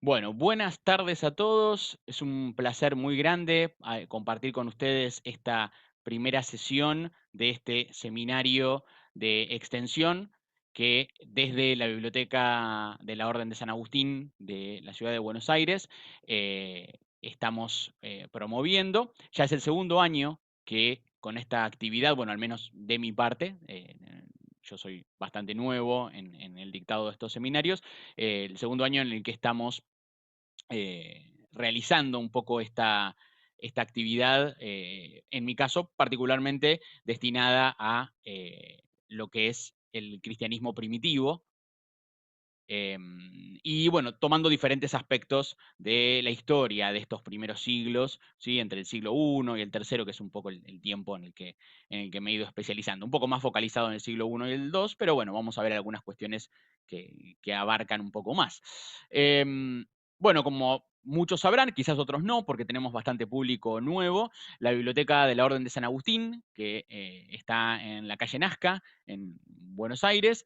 Bueno, buenas tardes a todos. Es un placer muy grande compartir con ustedes esta primera sesión de este seminario de extensión que desde la Biblioteca de la Orden de San Agustín de la ciudad de Buenos Aires estamos promoviendo. Ya es el segundo año que con esta actividad, bueno, al menos de mi parte, yo soy bastante nuevo en el dictado de estos seminarios, el segundo año en el que estamos realizando un poco esta actividad, en mi caso particularmente destinada a lo que es el cristianismo primitivo, y bueno, tomando diferentes aspectos de la historia de estos primeros siglos, ¿sí? Entre el siglo I y el tercero, que es un poco el tiempo en el que me he ido especializando. Un poco más focalizado en el siglo I y el II, pero bueno, vamos a ver algunas cuestiones que abarcan un poco más. Bueno, como muchos sabrán, quizás otros no, porque tenemos bastante público nuevo, la Biblioteca de la Orden de San Agustín, que está en la calle Nazca, en Buenos Aires,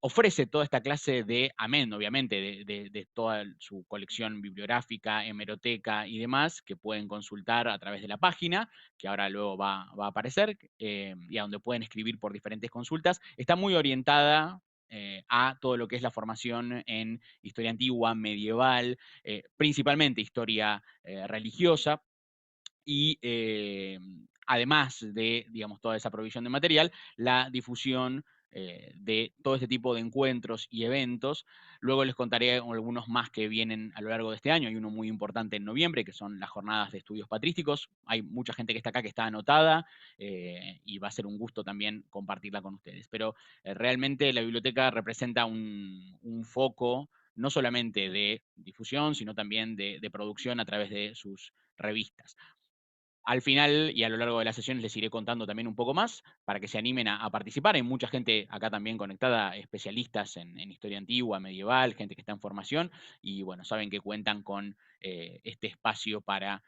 ofrece toda esta clase de, amén, obviamente, de toda su colección bibliográfica, hemeroteca y demás, que pueden consultar a través de la página, que ahora luego va a aparecer, y a donde pueden escribir por diferentes consultas. Está muy orientada a todo lo que es la formación en historia antigua, medieval, principalmente historia religiosa, y además de, digamos, toda esa provisión de material, la difusión de todo este tipo de encuentros y eventos. Luego les contaré algunos más que vienen a lo largo de este año. Hay uno muy importante en noviembre, que son las jornadas de estudios patrísticos. Hay mucha gente que está acá que está anotada, y va a ser un gusto también compartirla con ustedes. Pero realmente la biblioteca representa un foco no solamente de difusión, sino también de producción a través de sus revistas. Al final y a lo largo de las sesiones les iré contando también un poco más para que se animen a participar. Hay mucha gente acá también conectada, especialistas en historia antigua, medieval, gente que está en formación y bueno, saben que cuentan con este espacio para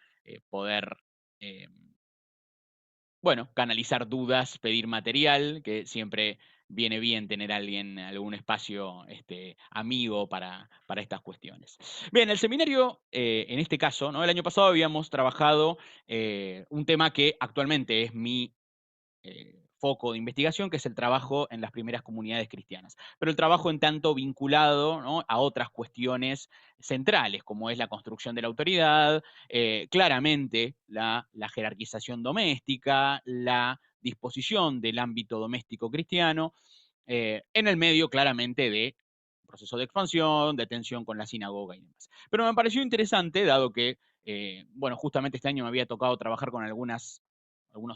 poder eh, bueno, canalizar dudas, pedir material, que siempre viene bien tener a alguien, algún espacio amigo para estas cuestiones. Bien, el seminario, en este caso, ¿no? El año pasado habíamos trabajado un tema que actualmente es mi foco de investigación, que es el trabajo en las primeras comunidades cristianas. Pero el trabajo en tanto vinculado, ¿no?, a otras cuestiones centrales, como es la construcción de la autoridad, claramente la jerarquización doméstica, la disposición del ámbito doméstico cristiano, en el medio claramente de proceso de expansión, de tensión con la sinagoga y demás. Pero me pareció interesante, dado que, bueno, justamente este año me había tocado trabajar con algunos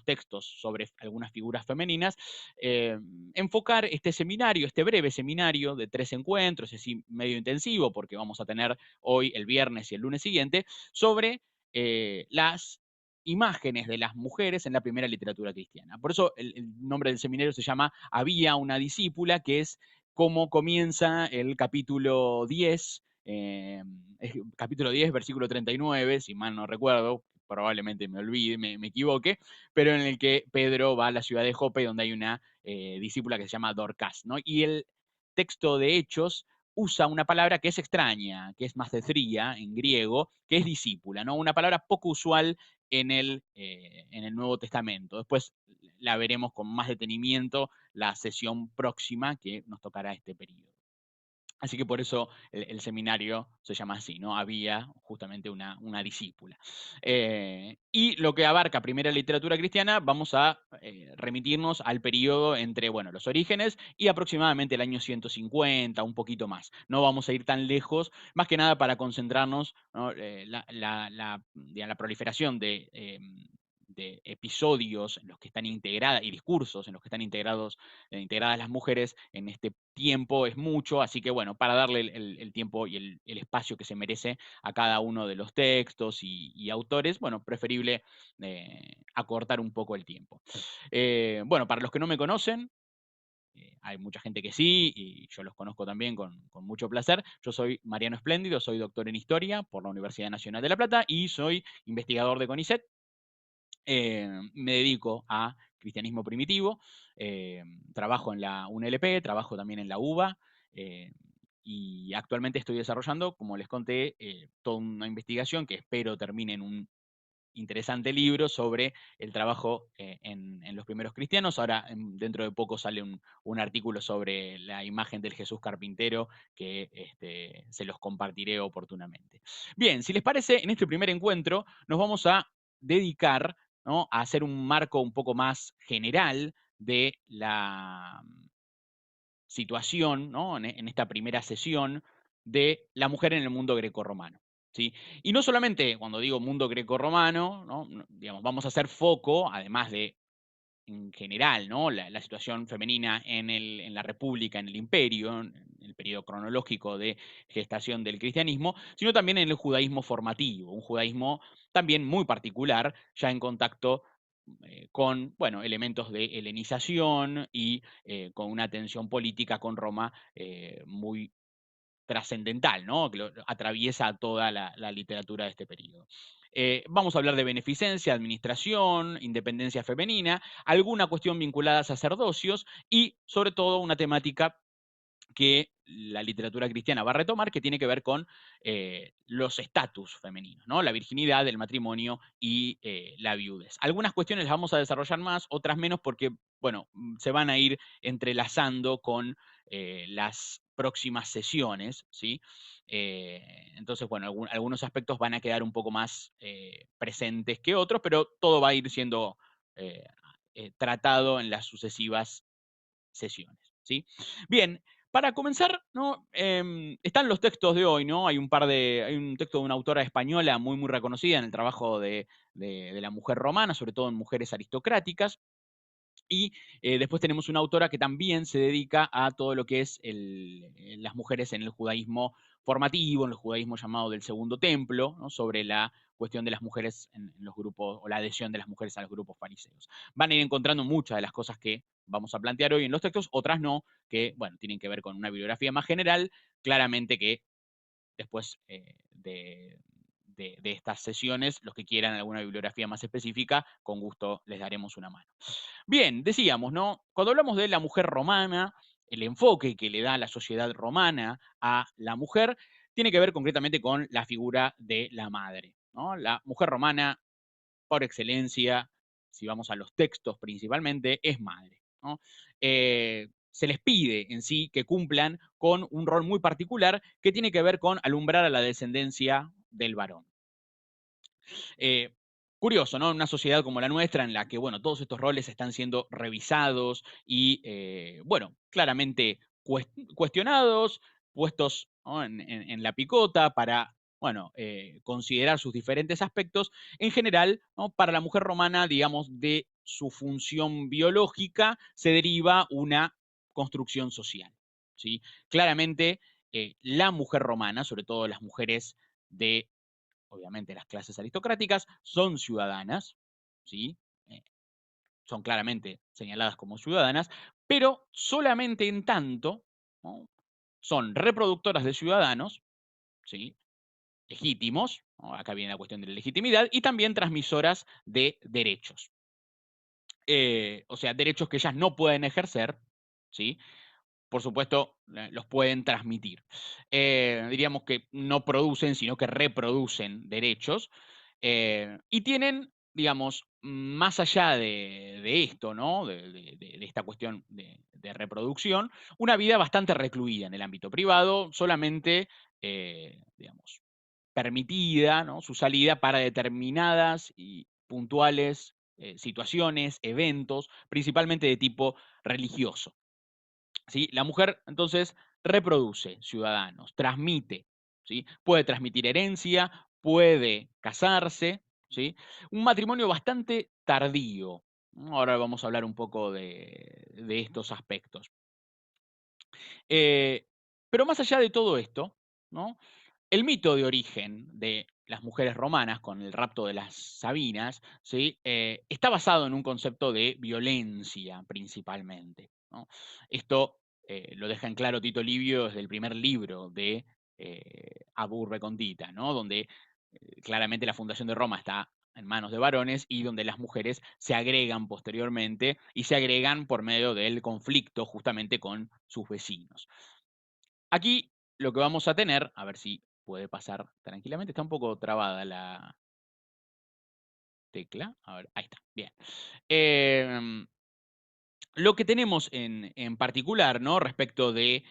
textos sobre algunas figuras femeninas, eh, enfocar este seminario, este breve seminario de 3 encuentros, es decir, medio intensivo, porque vamos a tener hoy, el viernes y el lunes siguiente, sobre las imágenes de las mujeres en la primera literatura cristiana. Por eso el nombre del seminario se llama Había una discípula, que es cómo comienza el capítulo 10, capítulo 10, versículo 39, si mal no recuerdo, probablemente me olvide, me equivoque, pero en el que Pedro va a la ciudad de Jope, donde hay una discípula que se llama Dorcas, ¿no? Y el texto de Hechos usa una palabra que es extraña, que es macetría en griego, que es discípula, ¿no? Una palabra poco usual en el Nuevo Testamento. Después la veremos con más detenimiento la sesión próxima que nos tocará este periodo. Así que por eso el seminario se llama así, ¿no? Había justamente una discípula. Y lo que abarca primera literatura cristiana, vamos a remitirnos al periodo entre, bueno, los orígenes y aproximadamente el año 150, un poquito más. No vamos a ir tan lejos, más que nada para concentrarnos, ¿no? La proliferación de episodios en los que están integradas y discursos en los que están integradas las mujeres en este tiempo es mucho, así que bueno, para darle el tiempo y el espacio que se merece a cada uno de los textos y autores, bueno, preferible acortar un poco el tiempo. Bueno, para los que no me conocen, hay mucha gente que sí, y yo los conozco también con mucho placer. Yo soy Mariano Espléndido, soy doctor en Historia por la Universidad Nacional de La Plata y soy investigador de CONICET. Me dedico a cristianismo primitivo, trabajo en la UNLP, trabajo también en la UBA, y actualmente estoy desarrollando, como les conté, toda una investigación que espero termine en un interesante libro sobre el trabajo en los primeros cristianos. Ahora, dentro de poco sale un artículo sobre la imagen del Jesús carpintero que se los compartiré oportunamente. Bien, si les parece, en este primer encuentro nos vamos a dedicar, ¿no?, a hacer un marco un poco más general de la situación, ¿no?, en esta primera sesión de la mujer en el mundo grecorromano, ¿sí? Y no solamente cuando digo mundo grecorromano, ¿no?, digamos, vamos a hacer foco, además de en general, ¿no?, la situación femenina en la República, en el Imperio, en el periodo cronológico de gestación del cristianismo, sino también en el judaísmo formativo, un judaísmo también muy particular, ya en contacto con, bueno, elementos de helenización y con una tensión política con Roma muy trascendental, ¿no?, que atraviesa toda la literatura de este periodo. Vamos a hablar de beneficencia, administración, independencia femenina, alguna cuestión vinculada a sacerdocios y, sobre todo, una temática que la literatura cristiana va a retomar, que tiene que ver con los estatus femeninos, ¿no?, la virginidad, el matrimonio y la viudez. Algunas cuestiones las vamos a desarrollar más, otras menos, porque, bueno, se van a ir entrelazando con las próximas sesiones, ¿sí? Entonces, bueno, algunos aspectos van a quedar un poco más presentes que otros, pero todo va a ir siendo eh, tratado en las sucesivas sesiones, ¿sí? Bien, para comenzar, ¿no? Están los textos de hoy, ¿no? Hay un texto de una autora española muy, muy reconocida en el trabajo de la mujer romana, sobre todo en mujeres aristocráticas. Y después tenemos una autora que también se dedica a todo lo que es las mujeres en el judaísmo formativo, en el judaísmo llamado del Segundo Templo, ¿no?, sobre la cuestión de las mujeres en los grupos, o la adhesión de las mujeres a los grupos fariseos. Van a ir encontrando muchas de las cosas que vamos a plantear hoy en los textos, otras no, que, bueno, tienen que ver con una bibliografía más general, claramente que después de estas sesiones, los que quieran alguna bibliografía más específica, con gusto les daremos una mano. Bien, decíamos, ¿no? Cuando hablamos de la mujer romana, el enfoque que le da la sociedad romana a la mujer tiene que ver concretamente con la figura de la madre, ¿no? La mujer romana, por excelencia, si vamos a los textos principalmente, es madre, ¿no? Se les pide en sí que cumplan con un rol muy particular que tiene que ver con alumbrar a la descendencia del varón. Eh, Curioso, ¿no? En una sociedad como la nuestra, en la que, bueno, todos estos roles están siendo revisados y, bueno, claramente cuestionados, puestos, ¿no?, en la picota para, bueno, considerar sus diferentes aspectos. En general, ¿no?, para la mujer romana, digamos, de su función biológica se deriva una construcción social, ¿sí? Claramente, la mujer romana, sobre todo las mujeres de, obviamente, las clases aristocráticas, son ciudadanas, ¿sí? Eh, Son claramente señaladas como ciudadanas, pero solamente en tanto, ¿no?, son reproductoras de ciudadanos, ¿sí?, legítimos, ¿no? Acá viene la cuestión de la legitimidad, y también transmisoras de derechos. O sea, derechos que ellas no pueden ejercer, ¿sí? Por supuesto, los pueden transmitir. Diríamos que no producen, sino que reproducen derechos, y tienen, digamos, más allá de esto, ¿no?, de esta cuestión de reproducción, una vida bastante recluida en el ámbito privado, solamente, digamos, permitida, ¿no?, su salida para determinadas y puntuales situaciones, eventos, principalmente de tipo religioso. ¿Sí? La mujer, entonces, reproduce ciudadanos, transmite, ¿sí? Puede transmitir herencia, puede casarse, ¿sí? Un matrimonio bastante tardío, ¿no? Ahora vamos a hablar un poco de estos aspectos. Eh, pero más allá de todo esto, ¿no?, el mito de origen de las mujeres romanas con el rapto de las Sabinas, ¿sí?, está basado en un concepto de violencia principalmente, ¿no? Esto lo deja en claro Tito Livio desde el primer libro de Abu Recondita, ¿no?, donde claramente la fundación de Roma está en manos de varones y donde las mujeres se agregan posteriormente y se agregan por medio del conflicto justamente con sus vecinos. Aquí lo que vamos a tener, a ver si puede pasar tranquilamente, está un poco trabada la tecla, a ver, ahí está, bien. Lo que tenemos en particular, ¿no? Respecto de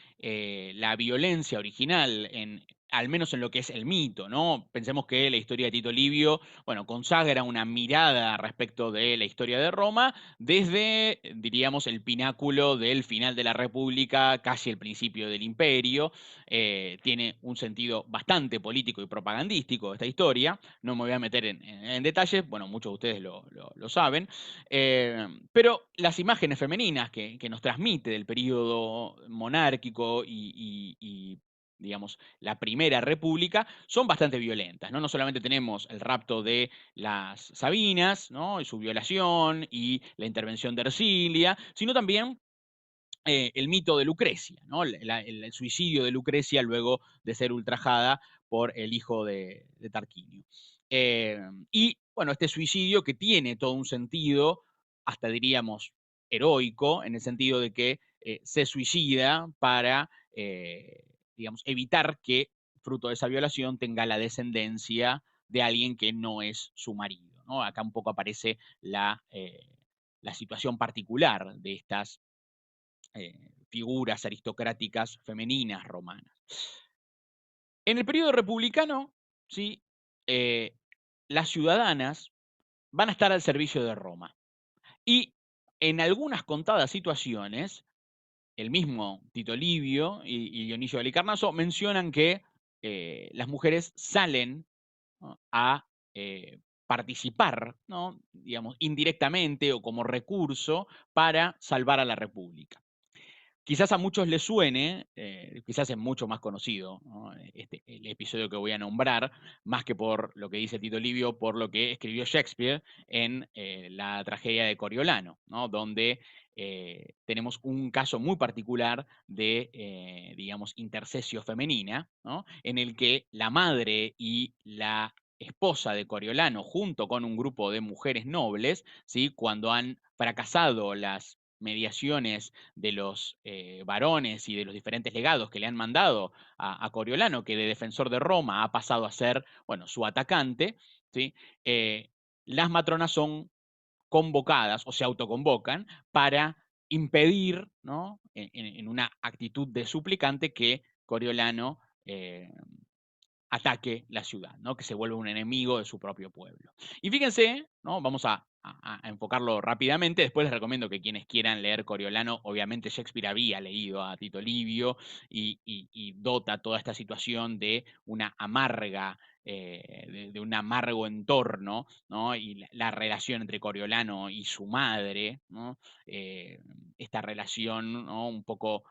la violencia original, al menos en lo que es el mito, ¿no? Pensemos que la historia de Tito Livio, bueno, consagra una mirada respecto de la historia de Roma desde, diríamos, el pináculo del final de la República, casi el principio del Imperio. Tiene un sentido bastante político y propagandístico esta historia. No me voy a meter en detalles, bueno, muchos de ustedes lo saben. Pero las imágenes femeninas que nos transmite del periodo monárquico y, digamos, la Primera República son bastante violentas, ¿no? No solamente tenemos el rapto de las Sabinas, ¿no? Y su violación y la intervención de Ercilia, sino también el mito de Lucrecia, ¿no? El suicidio de Lucrecia luego de ser ultrajada por el hijo de Tarquinio. Y bueno, este suicidio que tiene todo un sentido, hasta diríamos heroico, en el sentido de que se suicida para, digamos, evitar que, fruto de esa violación, tenga la descendencia de alguien que no es su marido, ¿no? Acá un poco aparece la situación particular de estas figuras aristocráticas femeninas romanas. En el periodo republicano, ¿sí? Las ciudadanas van a estar al servicio de Roma. Y en algunas contadas situaciones, el mismo Tito Livio y Dionisio de Halicarnaso mencionan que las mujeres salen, ¿no? A participar, ¿no? Digamos, indirectamente o como recurso para salvar a la República. Quizás a muchos les suene, quizás es mucho más conocido, ¿no? El episodio que voy a nombrar, más que por lo que dice Tito Livio, por lo que escribió Shakespeare en la tragedia de Coriolano, ¿no? Donde tenemos un caso muy particular de, digamos, intercesio femenina, ¿no? En el que la madre y la esposa de Coriolano, junto con un grupo de mujeres nobles, ¿sí? Cuando han fracasado las mediaciones de los varones y de los diferentes legados que le han mandado a Coriolano, que de defensor de Roma ha pasado a ser, bueno, su atacante, ¿sí? Eh, las matronas son convocadas o se autoconvocan para impedir, ¿no? En una actitud de suplicante que Coriolano ataque la ciudad, ¿no? Que se vuelve un enemigo de su propio pueblo. Y fíjense, ¿no? Vamos a enfocarlo rápidamente. Después les recomiendo que quienes quieran leer Coriolano, obviamente Shakespeare había leído a Tito Livio y dota toda esta situación de una amarga, de un amargo entorno, ¿no? Y la relación entre Coriolano y su madre, ¿no? Esta relación, ¿no? Un poco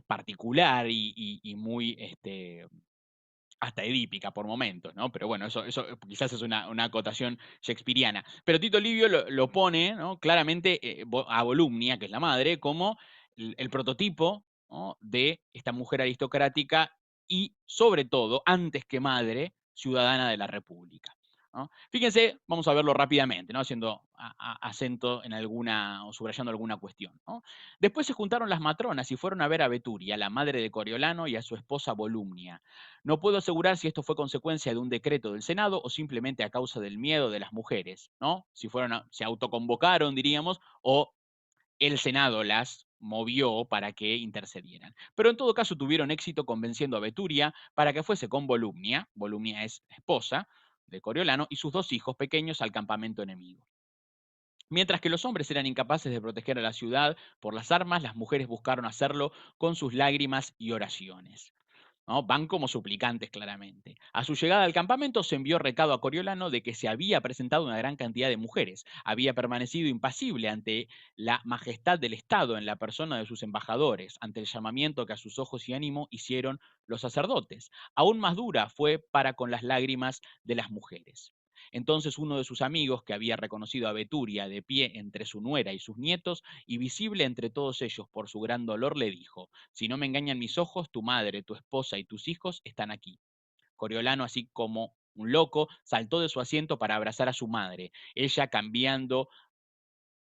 particular y muy hasta edípica por momentos, ¿no? Pero bueno, eso quizás es una acotación shakespeariana. Pero Tito Livio lo pone, ¿no? Claramente a Volumnia, que es la madre, como el prototipo, ¿no? De esta mujer aristocrática y, sobre todo, antes que madre, ciudadana de la República, ¿no? Fíjense, vamos a verlo rápidamente, ¿no? Haciendo acento en alguna o subrayando alguna cuestión, ¿no? Después se juntaron las matronas y fueron a ver a Beturia, la madre de Coriolano, y a su esposa Volumnia. No puedo asegurar si esto fue consecuencia de un decreto del Senado o simplemente a causa del miedo de las mujeres, ¿no? Si se autoconvocaron, diríamos, o el Senado las movió para que intercedieran. Pero en todo caso tuvieron éxito convenciendo a Beturia para que fuese con Volumnia, Volumnia es esposa de Coriolano, y sus dos hijos pequeños al campamento enemigo. Mientras que los hombres eran incapaces de proteger a la ciudad por las armas, las mujeres buscaron hacerlo con sus lágrimas y oraciones, ¿no? Van como suplicantes claramente. A su llegada al campamento se envió recado a Coriolano de que se había presentado una gran cantidad de mujeres. Había permanecido impasible ante la majestad del Estado en la persona de sus embajadores, ante el llamamiento que a sus ojos y ánimo hicieron los sacerdotes. Aún más dura fue para con las lágrimas de las mujeres. Entonces uno de sus amigos, que había reconocido a Beturia de pie entre su nuera y sus nietos, y visible entre todos ellos por su gran dolor, le dijo: si no me engañan mis ojos, tu madre, tu esposa y tus hijos están aquí. Coriolano, así como un loco, saltó de su asiento para abrazar a su madre. Ella cambiando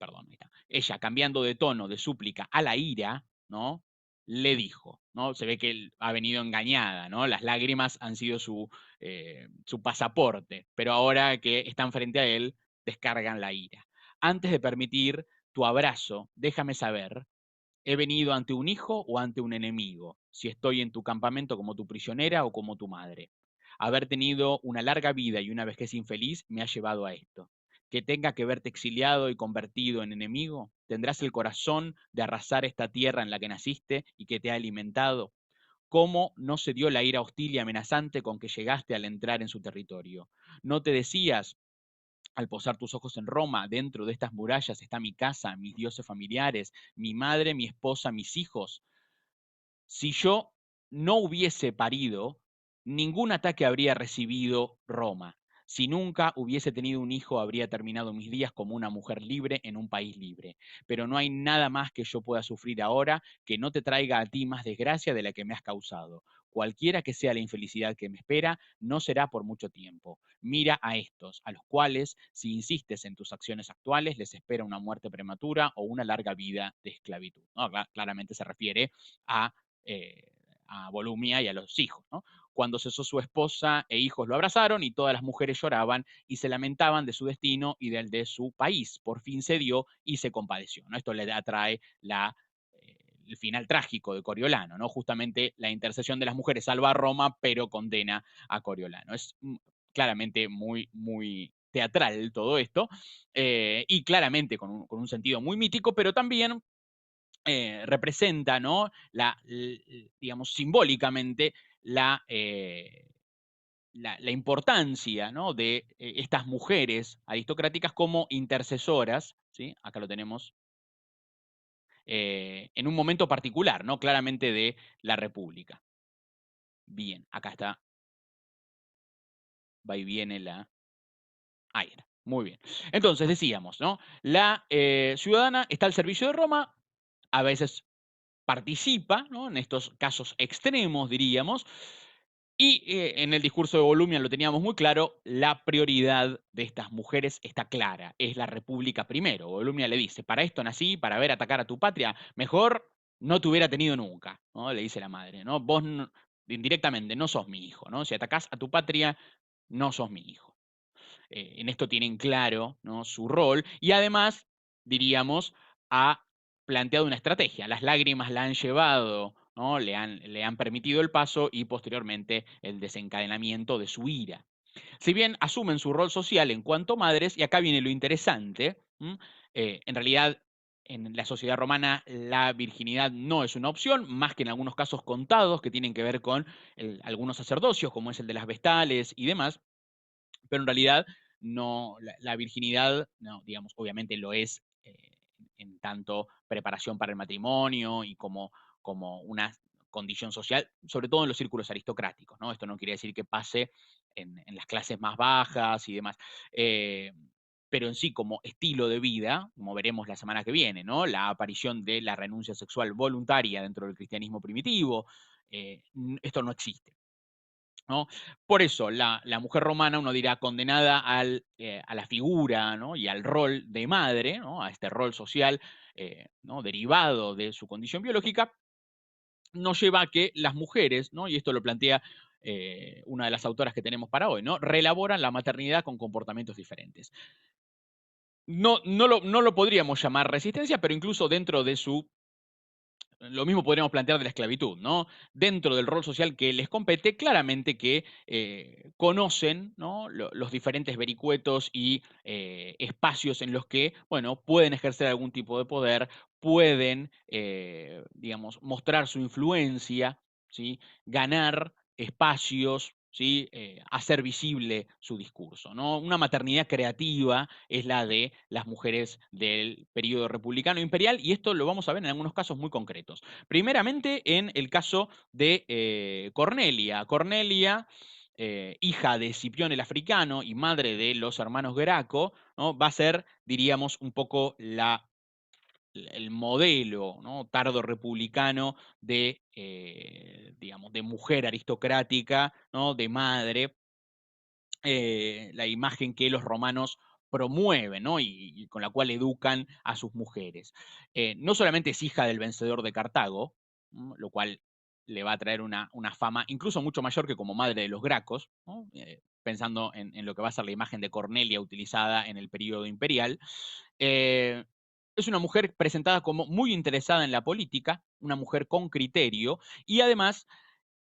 de tono de súplica a la ira, ¿no? le dijo, ¿no? Se ve que él ha venido engañada, ¿no? Las lágrimas han sido su pasaporte, pero ahora que están frente a él, descargan la ira. Antes de permitir tu abrazo, déjame saber, ¿he venido ante un hijo o ante un enemigo? Si estoy en tu campamento como tu prisionera o como tu madre. Haber tenido una larga vida y una vejez infeliz me ha llevado a esto. Que tenga que verte exiliado y convertido en enemigo, ¿tendrás el corazón de arrasar esta tierra en la que naciste y que te ha alimentado? ¿Cómo no se dio la ira hostil y amenazante con que llegaste al entrar en su territorio? ¿No te decías, al posar tus ojos en Roma, dentro de estas murallas está mi casa, mis dioses familiares, mi madre, mi esposa, mis hijos? Si yo no hubiese parido, ningún ataque habría recibido Roma. Si nunca hubiese tenido un hijo, habría terminado mis días como una mujer libre en un país libre. Pero no hay nada más que yo pueda sufrir ahora que no te traiga a ti más desgracia de la que me has causado. Cualquiera que sea la infelicidad que me espera, no será por mucho tiempo. Mira a estos, a los cuales, si insistes en tus acciones actuales, les espera una muerte prematura o una larga vida de esclavitud. ¿No? Claramente se refiere a eh, a Volumia y a los hijos. ¿No? Cuando cesó su esposa e hijos lo abrazaron y todas las mujeres lloraban y se lamentaban de su destino y del de su país. Por fin se dio y se compadeció. ¿No? Esto le atrae el final trágico de Coriolano, ¿no? Justamente la intercesión de las mujeres salva a Roma, pero condena a Coriolano. Es claramente muy, muy teatral todo esto, y claramente con un sentido muy mítico, pero también representa, ¿no? Digamos, simbólicamente la importancia, ¿no? de estas mujeres aristocráticas como intercesoras, ¿sí? Acá lo tenemos, en un momento particular, ¿no? Claramente de la República. Bien, acá está, va y viene la... Ahí era. Muy bien. Entonces decíamos, ¿no? La ciudadana está al servicio de Roma, a veces participa, ¿no? En estos casos extremos, diríamos, y en el discurso de Volumia lo teníamos muy claro, la prioridad de estas mujeres está clara, es la república primero. Volumia le dice, para esto nací, para ver atacar a tu patria, mejor no te hubiera tenido nunca, ¿no? Le dice la madre, ¿no? Vos indirectamente no sos mi hijo, ¿no? Si atacás a tu patria, no sos mi hijo. En esto tienen claro, ¿no? su rol y además, diríamos, ha planteado una estrategia. Las lágrimas la han llevado, ¿no? le han permitido el paso y posteriormente el desencadenamiento de su ira. Si bien asumen su rol social en cuanto madres, y acá viene lo interesante, en realidad en la sociedad romana la virginidad no es una opción, más que en algunos casos contados que tienen que ver con algunos sacerdocios, como es el de las vestales y demás, pero en realidad no, la virginidad, no, digamos, obviamente lo es en tanto preparación para el matrimonio y como una condición social, sobre todo en los círculos aristocráticos, ¿no? Esto no quiere decir que pase en las clases más bajas y demás. Eh, pero en sí, como estilo de vida, como veremos la semana que viene, ¿no? La aparición de la renuncia sexual voluntaria dentro del cristianismo primitivo, esto no existe. ¿No? Por eso, la mujer romana, uno dirá, condenada a la figura, ¿no? y al rol de madre, ¿no? a este rol social, ¿no? derivado de su condición biológica, nos lleva a que las mujeres, ¿no? y esto lo plantea una de las autoras que tenemos para hoy, ¿no? reelaboran la maternidad con comportamientos diferentes. No lo podríamos llamar resistencia, pero incluso dentro de su lo mismo podríamos plantear de la esclavitud, ¿no? Dentro del rol social que les compete, claramente que conocen, ¿no? los diferentes vericuetos y espacios en los que, bueno, pueden ejercer algún tipo de poder, pueden, digamos, mostrar su influencia, ¿sí? Ganar espacios, ¿sí? Hacer visible su discurso, ¿no? Una maternidad creativa es la de las mujeres del periodo republicano imperial y esto lo vamos a ver en algunos casos muy concretos. Primeramente en el caso de Cornelia. Cornelia, hija de Escipión el Africano y madre de los hermanos Graco, ¿no? va a ser, diríamos, un poco el modelo, ¿no? tardo republicano de, digamos, de mujer aristocrática, ¿no? de madre, la imagen que los romanos promueven, ¿no? y con la cual educan a sus mujeres. No solamente es hija del vencedor de Cartago, lo cual le va a traer una fama incluso mucho mayor que como madre de los Gracos, ¿no? Pensando en lo que va a ser la imagen de Cornelia utilizada en el periodo imperial. Eh, es una mujer presentada como muy interesada en la política, una mujer con criterio y además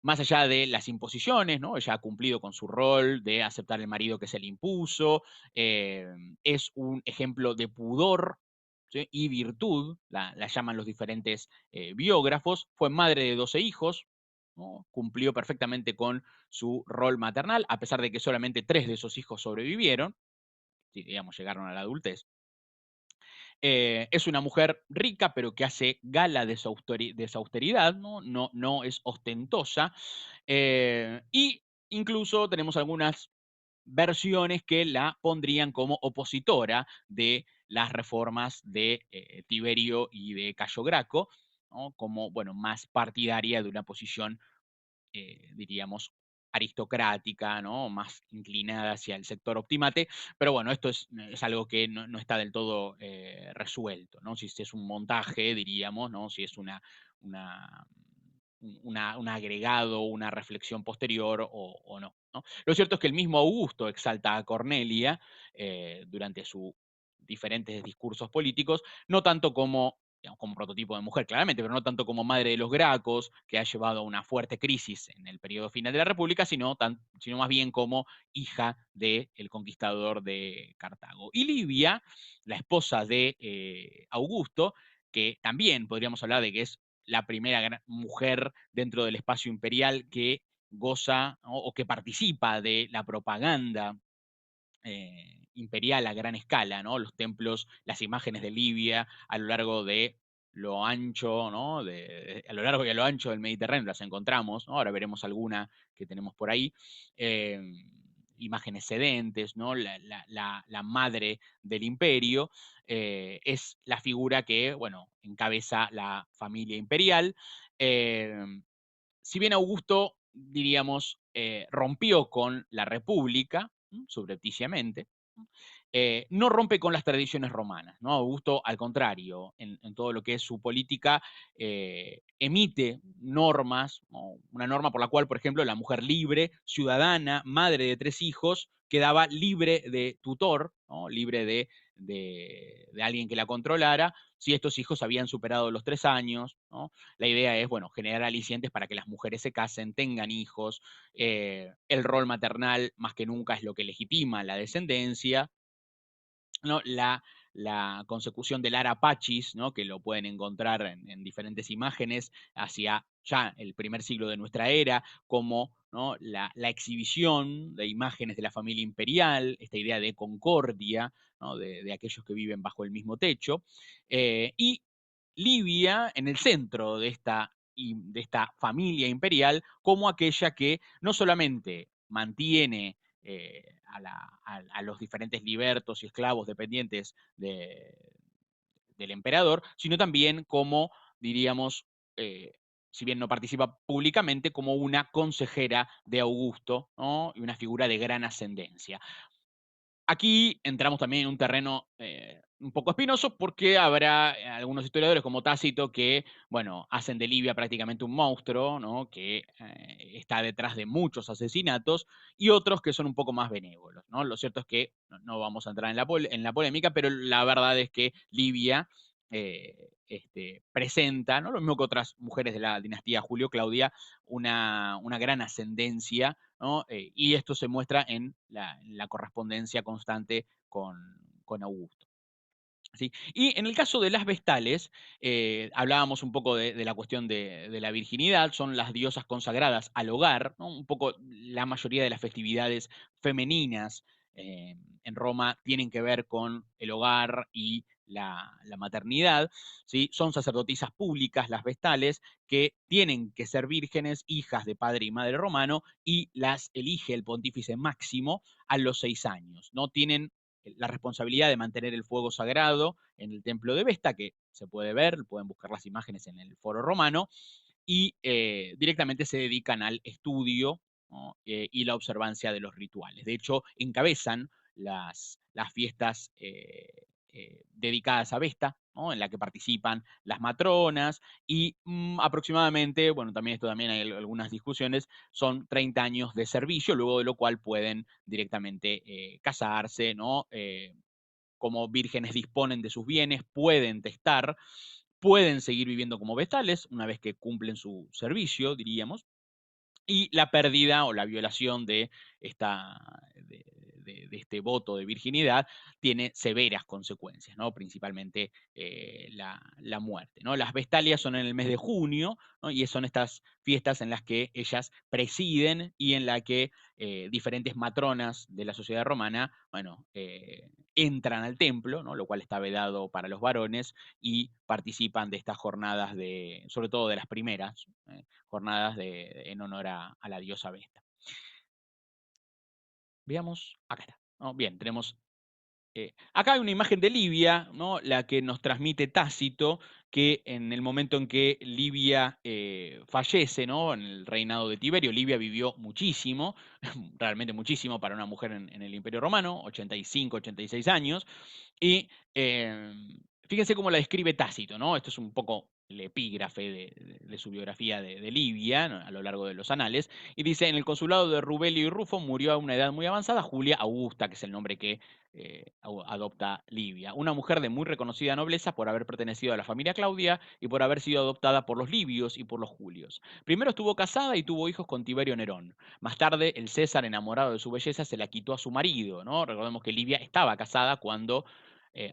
más allá de las imposiciones, ¿no? Ella ha cumplido con su rol de aceptar el marido que se le impuso, eh, es un ejemplo de pudor, ¿sí? Y virtud, la llaman los diferentes biógrafos, fue madre de 12 hijos, ¿no? Cumplió perfectamente con su rol maternal, a pesar de que solamente 3 de esos hijos sobrevivieron, sí, digamos, llegaron a la adultez. Es una mujer rica, pero que hace gala de de su austeridad, ¿no? No es ostentosa. Y incluso tenemos algunas versiones que la pondrían como opositora de las reformas de Tiberio y de Cayo Graco, ¿no? Como, bueno, más partidaria de una posición diríamos, aristocrática, ¿no? Más inclinada hacia el sector optimate, pero bueno, esto es algo que no está del todo resuelto, ¿no? Si es un montaje, diríamos, ¿no? Si es una, un agregado, una reflexión posterior o no, ¿no? Lo cierto es que el mismo Augusto exalta a Cornelia durante sus diferentes discursos políticos, no tanto como digamos, como prototipo de mujer, claramente, pero no tanto como madre de los Gracos, que ha llevado a una fuerte crisis en el periodo final de la República, sino más bien como hija del conquistador de Cartago. Y Livia, la esposa de Augusto, que también podríamos hablar de que es la primera mujer dentro del espacio imperial que goza, ¿no? O que participa de la propaganda imperial a gran escala, ¿no? Los templos, las imágenes de Libia a lo largo de lo ancho, ¿no? A lo largo y a lo ancho del Mediterráneo las encontramos, ¿no? Ahora veremos alguna que tenemos por ahí. Eh, imágenes sedentes, ¿no? La madre del imperio es la figura que, bueno, encabeza la familia imperial. Eh, si bien Augusto, diríamos, rompió con la República, subrepticiamente, no rompe con las tradiciones romanas, ¿no? Augusto, al contrario, en todo lo que es su política, emite normas, ¿no? Una norma por la cual, por ejemplo, la mujer libre, ciudadana, madre de 3 hijos, quedaba libre de tutor, ¿no? Libre de alguien que la controlara, si estos hijos habían superado los 3 años, ¿no? La idea es, bueno, generar alicientes para que las mujeres se casen, tengan hijos, el rol maternal más que nunca es lo que legitima la descendencia, ¿no? La consecución del ara pacis, ¿no? Que lo pueden encontrar en diferentes imágenes hacia ya el primer siglo de nuestra era, como, ¿no? La exhibición de imágenes de la familia imperial, esta idea de concordia, ¿no? De aquellos que viven bajo el mismo techo, y Libia en el centro de esta familia imperial como aquella que no solamente mantiene a los diferentes libertos y esclavos dependientes del emperador, sino también como, diríamos, eh, si bien no participa públicamente, como una consejera de Augusto, ¿no? Y una figura de gran ascendencia. Aquí entramos también en un terreno un poco espinoso porque habrá algunos historiadores como Tácito que, bueno, hacen de Livia prácticamente un monstruo, ¿no? Que está detrás de muchos asesinatos y otros que son un poco más benévolos, ¿no? Lo cierto es que no vamos a entrar en la polémica, pero la verdad es que Livia presenta, ¿no? Lo mismo que otras mujeres de la dinastía Julio-Claudia, una gran ascendencia, ¿no? Y esto se muestra en la correspondencia constante con Augusto. ¿Sí? Y en el caso de las vestales, hablábamos un poco de la cuestión de la virginidad, son las diosas consagradas al hogar, ¿no? Un poco la mayoría de las festividades femeninas en Roma tienen que ver con el hogar y la maternidad, ¿sí? Son sacerdotisas públicas las vestales que tienen que ser vírgenes, hijas de padre y madre romano, y las elige el pontífice máximo a los 6 años, ¿no? Tienen la responsabilidad de mantener el fuego sagrado en el templo de Vesta, que se puede ver, pueden buscar las imágenes en el foro romano, y directamente se dedican al estudio, ¿no? Y la observancia de los rituales. De hecho, encabezan las fiestas dedicadas a Vesta, ¿no? En la que participan las matronas y aproximadamente, bueno, también esto también hay algunas discusiones, son 30 años de servicio, luego de lo cual pueden directamente casarse, ¿no? Como vírgenes disponen de sus bienes, pueden testar, pueden seguir viviendo como vestales una vez que cumplen su servicio, diríamos, y la pérdida o la violación de, esta, de este voto de virginidad tiene severas consecuencias, ¿no? Principalmente la muerte, ¿no? Las vestalias son en el mes de junio, ¿no? Y son estas fiestas en las que ellas presiden y en la que diferentes matronas de la sociedad romana, bueno, entran al templo, ¿no? Lo cual está vedado para los varones, y participan de estas jornadas, sobre todo de las primeras, jornadas en honor a la diosa Vesta. Veamos, acá está, ¿no? Bien, tenemos acá hay una imagen de Livia, ¿no? La que nos transmite Tácito, que en el momento en que Livia fallece, ¿no? En el reinado de Tiberio, Livia vivió muchísimo, realmente muchísimo para una mujer en el Imperio Romano, 85, 86 años, y fíjense cómo la describe Tácito, ¿no? Esto es un poco el epígrafe de su biografía de Livia, ¿no? A lo largo de los anales, y dice: en el consulado de Rubelio y Rufo murió a una edad muy avanzada Julia Augusta, que es el nombre que adopta Livia, una mujer de muy reconocida nobleza por haber pertenecido a la familia Claudia y por haber sido adoptada por los libios y por los julios. Primero estuvo casada y tuvo hijos con Tiberio Nerón. Más tarde, el César, enamorado de su belleza, se la quitó a su marido, ¿no? Recordemos que Livia estaba casada cuando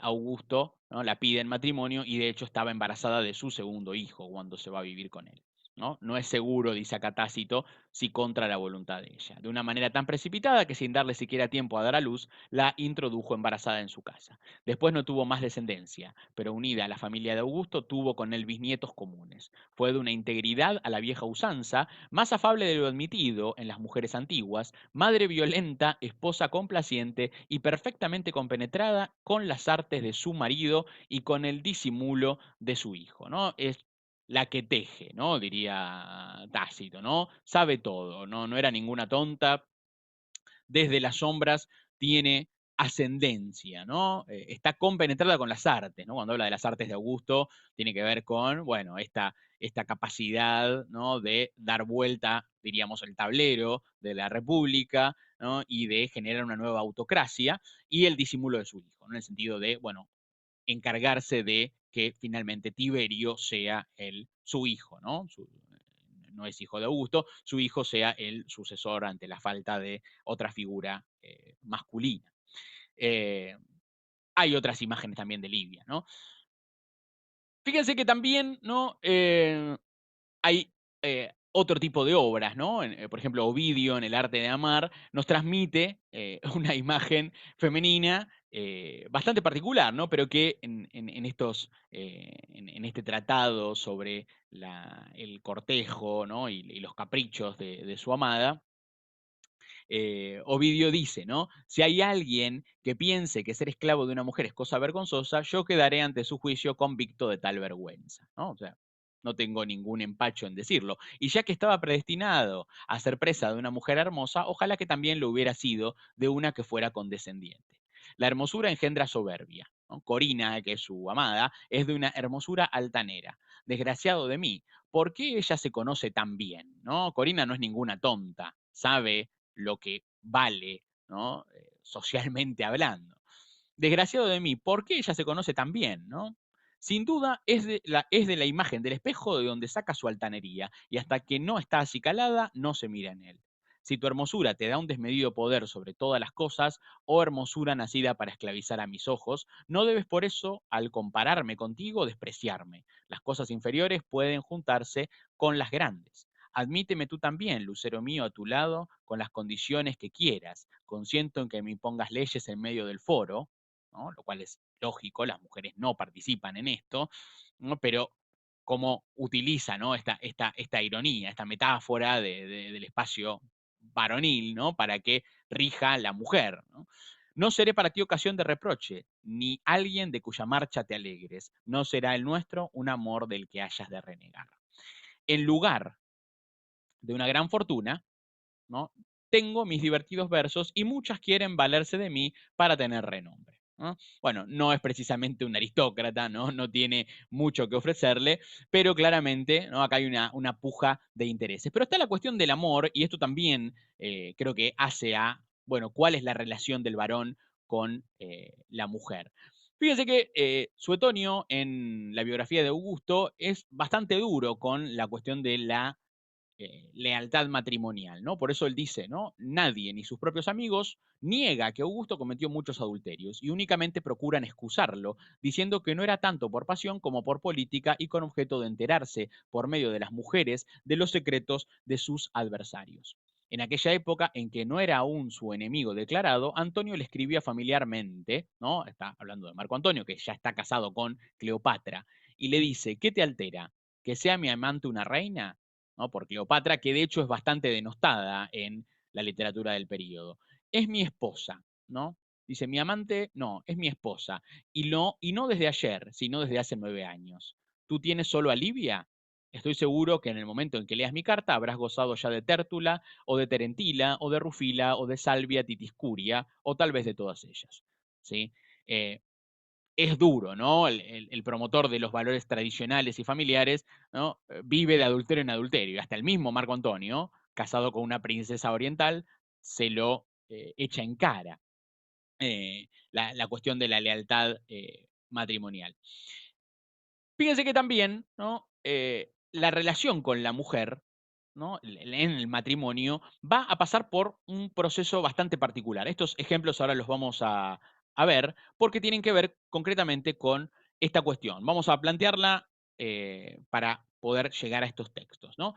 Augusto, ¿no? La pide en matrimonio, y de hecho estaba embarazada de su segundo hijo cuando se va a vivir con él. ¿No? No es seguro, dice acá Tácito, si contra la voluntad de ella. De una manera tan precipitada que sin darle siquiera tiempo a dar a luz, la introdujo embarazada en su casa. Después no tuvo más descendencia, pero unida a la familia de Augusto tuvo con él bisnietos comunes. Fue de una integridad a la vieja usanza, más afable de lo admitido en las mujeres antiguas, madre violenta, esposa complaciente y perfectamente compenetrada con las artes de su marido y con el disimulo de su hijo, ¿no? Es la que teje, ¿no? Diría Tácito, ¿no? Sabe todo, ¿no? No era ninguna tonta. Desde las sombras tiene ascendencia, ¿no? Está compenetrada con las artes, ¿no? Cuando habla de las artes de Augusto, tiene que ver con, bueno, esta capacidad, ¿no? De dar vuelta, diríamos, el tablero de la República, ¿no? Y de generar una nueva autocracia, y el disimulo de su hijo, ¿no? En el sentido de, bueno, encargarse de que finalmente Tiberio sea su hijo, ¿no? No es hijo de Augusto, su hijo sea el sucesor ante la falta de otra figura masculina. Hay otras imágenes también de Livia, ¿no? Fíjense que también, ¿no? Hay otro tipo de obras, ¿no? Por ejemplo, Ovidio, en El arte de amar, nos transmite una imagen femenina bastante particular, ¿no? Pero que en este tratado sobre el cortejo, ¿no? Y los caprichos de su amada, Ovidio dice, ¿no? Si hay alguien que piense que ser esclavo de una mujer es cosa vergonzosa, yo quedaré ante su juicio convicto de tal vergüenza, ¿no? O sea, no tengo ningún empacho en decirlo. Y ya que estaba predestinado a ser presa de una mujer hermosa, ojalá que también lo hubiera sido de una que fuera condescendiente. La hermosura engendra soberbia, ¿no? Corina, que es su amada, es de una hermosura altanera. Desgraciado de mí, ¿por qué ella se conoce tan bien? ¿No? Corina no es ninguna tonta, sabe lo que vale, ¿no? Socialmente hablando. Desgraciado de mí, ¿por qué ella se conoce tan bien, ¿no? Sin duda es de la imagen del espejo de donde saca su altanería, y hasta que no está acicalada, no se mira en él. Si tu hermosura te da un desmedido poder sobre todas las cosas, oh hermosura nacida para esclavizar a mis ojos, no debes por eso, al compararme contigo, despreciarme. Las cosas inferiores pueden juntarse con las grandes. Admíteme tú también, lucero mío, a tu lado, con las condiciones que quieras. Consiento en que me impongas leyes en medio del foro, ¿no? Lo cual es lógico, las mujeres no participan en esto, ¿no? Pero cómo utiliza, ¿no? esta ironía, esta metáfora del espacio varonil, ¿no? Para que rija la mujer, ¿no? No seré para ti ocasión de reproche, ni alguien de cuya marcha te alegres. No será el nuestro un amor del que hayas de renegar. En lugar de una gran fortuna, ¿no? Tengo mis divertidos versos y muchas quieren valerse de mí para tener renombre. ¿no? Bueno, no es precisamente un aristócrata, ¿no? No tiene mucho que ofrecerle, pero claramente, ¿no? Acá hay una puja de intereses. Pero está la cuestión del amor, y esto también creo que hace a, bueno, cuál es la relación del varón con la mujer. Fíjense que Suetonio, en la biografía de Augusto, es bastante duro con la cuestión de la lealtad matrimonial, ¿no? Por eso él dice, ¿no? Nadie, ni sus propios amigos, niega que Augusto cometió muchos adulterios y únicamente procuran excusarlo, diciendo que no era tanto por pasión como por política y con objeto de enterarse, por medio de las mujeres, de los secretos de sus adversarios. En aquella época en que no era aún su enemigo declarado, Antonio le escribía familiarmente, ¿no? Está hablando de Marco Antonio, que ya está casado con Cleopatra, y le dice, ¿qué te altera? ¿Que sea mi amante una reina? ¿No? Por Cleopatra, que de hecho es bastante denostada en la literatura del periodo. Es mi esposa, ¿no? Dice, mi amante, no, es mi esposa. Y no desde ayer, sino desde hace 9 años. ¿Tú tienes solo a Livia? Estoy seguro que en el momento en que leas mi carta habrás gozado ya de Tértula, o de Terentila, o de Rufila, o de Salvia Titiscuria, o tal vez de todas ellas. ¿Sí? Eh, es duro, ¿no? El promotor de los valores tradicionales y familiares, ¿no? Vive de adulterio en adulterio. Hasta el mismo Marco Antonio, casado con una princesa oriental, se lo echa en cara la cuestión de la lealtad matrimonial. Fíjense que también, ¿no? La relación con la mujer, ¿no? En el matrimonio va a pasar por un proceso bastante particular. Estos ejemplos ahora los vamos a ver porque tienen que ver concretamente con esta cuestión. Vamos a plantearla para poder llegar a estos textos, ¿no?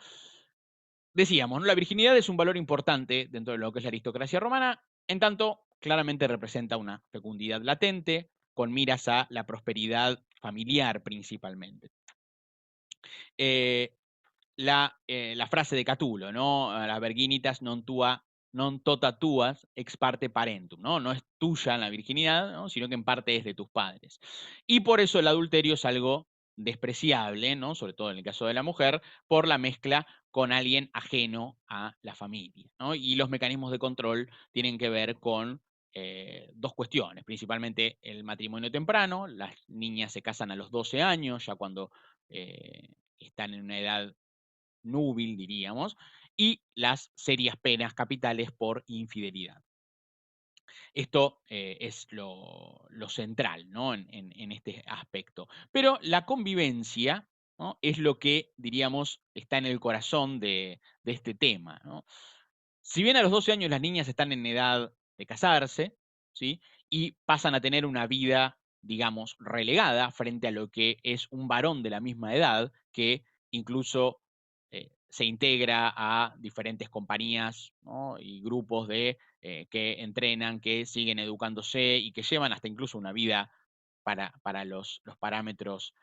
Decíamos, ¿no? La virginidad es un valor importante dentro de lo que es la aristocracia romana, en tanto claramente representa una fecundidad latente con miras a la prosperidad familiar principalmente. Eh, la frase de Catulo, ¿no? Las virginitas non tota tuas ex parte parentum, ¿no? No es tuya la virginidad, ¿no? Sino que en parte es de tus padres. Y por eso el adulterio es algo despreciable, ¿no? Sobre todo en el caso de la mujer, por la mezcla con alguien ajeno a la familia, ¿no? Y los mecanismos de control tienen que ver con dos cuestiones, principalmente el matrimonio temprano, las niñas se casan a los 12 años, ya cuando están en una edad núbil, diríamos, y las serias penas capitales por infidelidad. Esto es lo central, ¿no? En este aspecto. Pero la convivencia, ¿no? Es lo que, diríamos, está en el corazón de este tema, ¿no? Si bien a los 12 años las niñas están en edad de casarse, ¿sí? Y pasan a tener una vida, digamos, relegada frente a lo que es un varón de la misma edad, que incluso se integra a diferentes compañías, ¿no? Y grupos que entrenan, que siguen educándose y que llevan hasta incluso una vida para los parámetros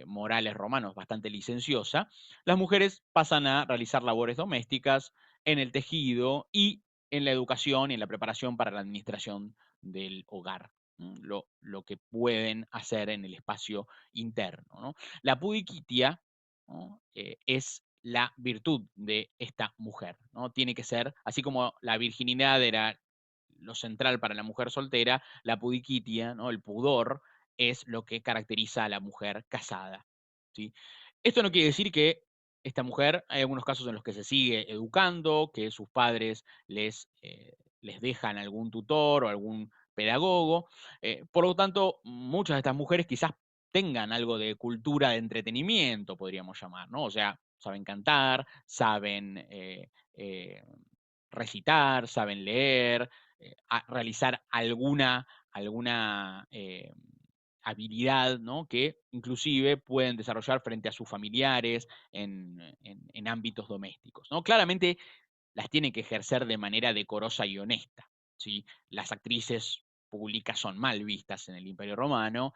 morales romanos bastante licenciosa. Las mujeres pasan a realizar labores domésticas en el tejido y en la educación y en la preparación para la administración del hogar, ¿no? Lo que pueden hacer en el espacio interno, ¿no? La pudiquitia, ¿no? Es la virtud de esta mujer, ¿no? Tiene que ser, así como la virginidad era lo central para la mujer soltera, la pudiquitia, ¿no? El pudor, es lo que caracteriza a la mujer casada, ¿sí? Esto no quiere decir que esta mujer, hay algunos casos en los que se sigue educando, que sus padres les dejan algún tutor o algún pedagogo. Por lo tanto, muchas de estas mujeres quizás tengan algo de cultura de entretenimiento, podríamos llamar, ¿no? O sea, saben cantar, saben recitar, saben leer, realizar alguna habilidad, ¿no? Que inclusive pueden desarrollar frente a sus familiares en ámbitos domésticos, ¿no? Claramente las tienen que ejercer de manera decorosa y honesta, ¿sí? Las actrices públicas son mal vistas en el Imperio Romano,